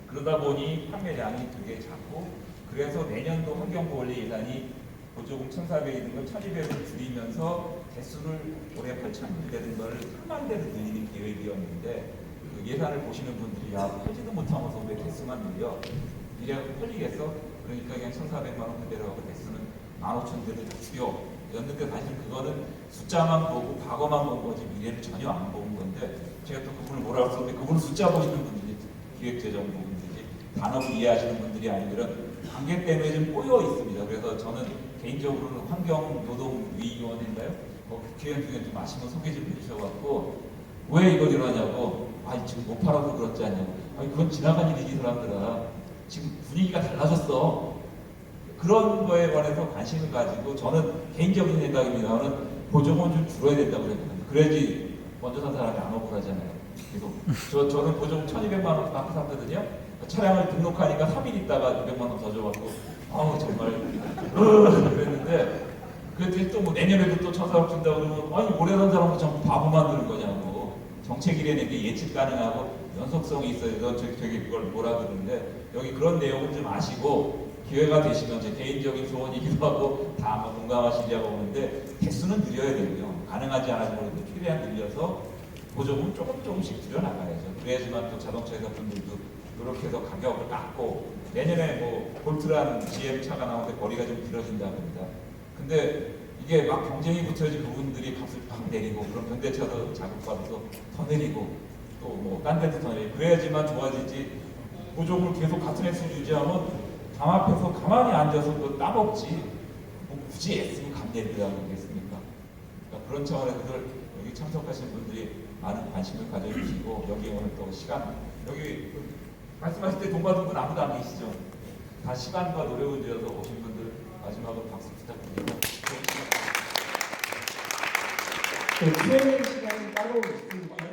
그러다 보니 판매량이 되게 작고 그래서 내년도 환경부 원리 예산이 보조금 1,400이 걸 1,200을 줄이면서 대수를 올해 8,000이 되는 걸 3만 대를 늘리는 계획이었는데 그 예산을 보시는 분들이 팔지도 못하면서 왜 대수만 늘려? 미래가 팔리겠어? 그러니까 그냥 1,400만 원 그대로 하고 대수는 15,000대를 다 줄여. 였는데 사실 그거는 숫자만 보고 과거만 본 거지 미래를 전혀 안 본 건데 제가 또 그분을 뭐라 할 수 없는데 그분은 숫자 보시는 분들이 기획재정부 분들이 단어를 이해하시는 분들이 아니고 이런 관계 때문에 좀 꼬여 있습니다. 그래서 저는 개인적으로는 환경노동위원회인가요? 국회의원 중에 좀 아시면 소개 좀 해주셔갖고 왜 이걸 이러냐고 지금 못 팔아서 그렇지 않냐고 그건 지나간 일이지 사람들아 지금 분위기가 달라졌어. 그런 거에 관해서 관심을 가지고 저는 개인적인 생각입니다는 보조금은 좀 줄어야 된다고 생각합니다. 그래야지 먼저 산 사람이 안 억울하잖아요. 그래서 저는 보조금 1,200만 원 받고 샀거든요. 차량을 등록하니까 3일 있다가 200만 원 더 줘갖고 정말 그랬는데 그랬더니 또 뭐 내년에도 또 1,400 준다고 그러면 아니 올해 산 사람은 전부 바보 만드는 거냐고. 정책이라는 게 예측 가능하고 연속성이 있어야 돼서 되게 그걸 뭐라 그러는데 여기 그런 내용을 좀 아시고 기회가 되시면 제 개인적인 소원이기도 하고 다 아마 공감하시려고 하는데 개수는 늘려야 되고요. 가능하지 않아도 최대한 늘려서 보조금 조금씩 줄여나가야죠. 그래야지만 또 자동차 회사분들도 그렇게 해서 가격을 깎고 내년에 뭐 볼트라는 GM 차가 나오는데 거리가 좀 길어진다고 합니다. 근데 이게 막 경쟁이 붙어야지 그분들이 값을 팍 내리고 그럼 현대차도 자극받아서 더 내리고 또 뭐 딴 데도 더 내리고 그래야지만 좋아지지 보조금을 계속 같은 횟수 유지하면 감 앞에서 가만히 앉아서 또 따먹지 뭐 굳이 애쓰고 감 내리라고 하겠습니까? 그러니까 그런 차원에서 여기 참석하신 분들이 많은 관심을 가져주시고 여기 오늘 또 시간 여기 말씀하실 때 돈 받은 분 아무도 안 계시죠? 다 시간과 노력을 들여서 오신 분들 마지막으로 박수 부탁드립니다. Q&A 시간이 따로 있습니다.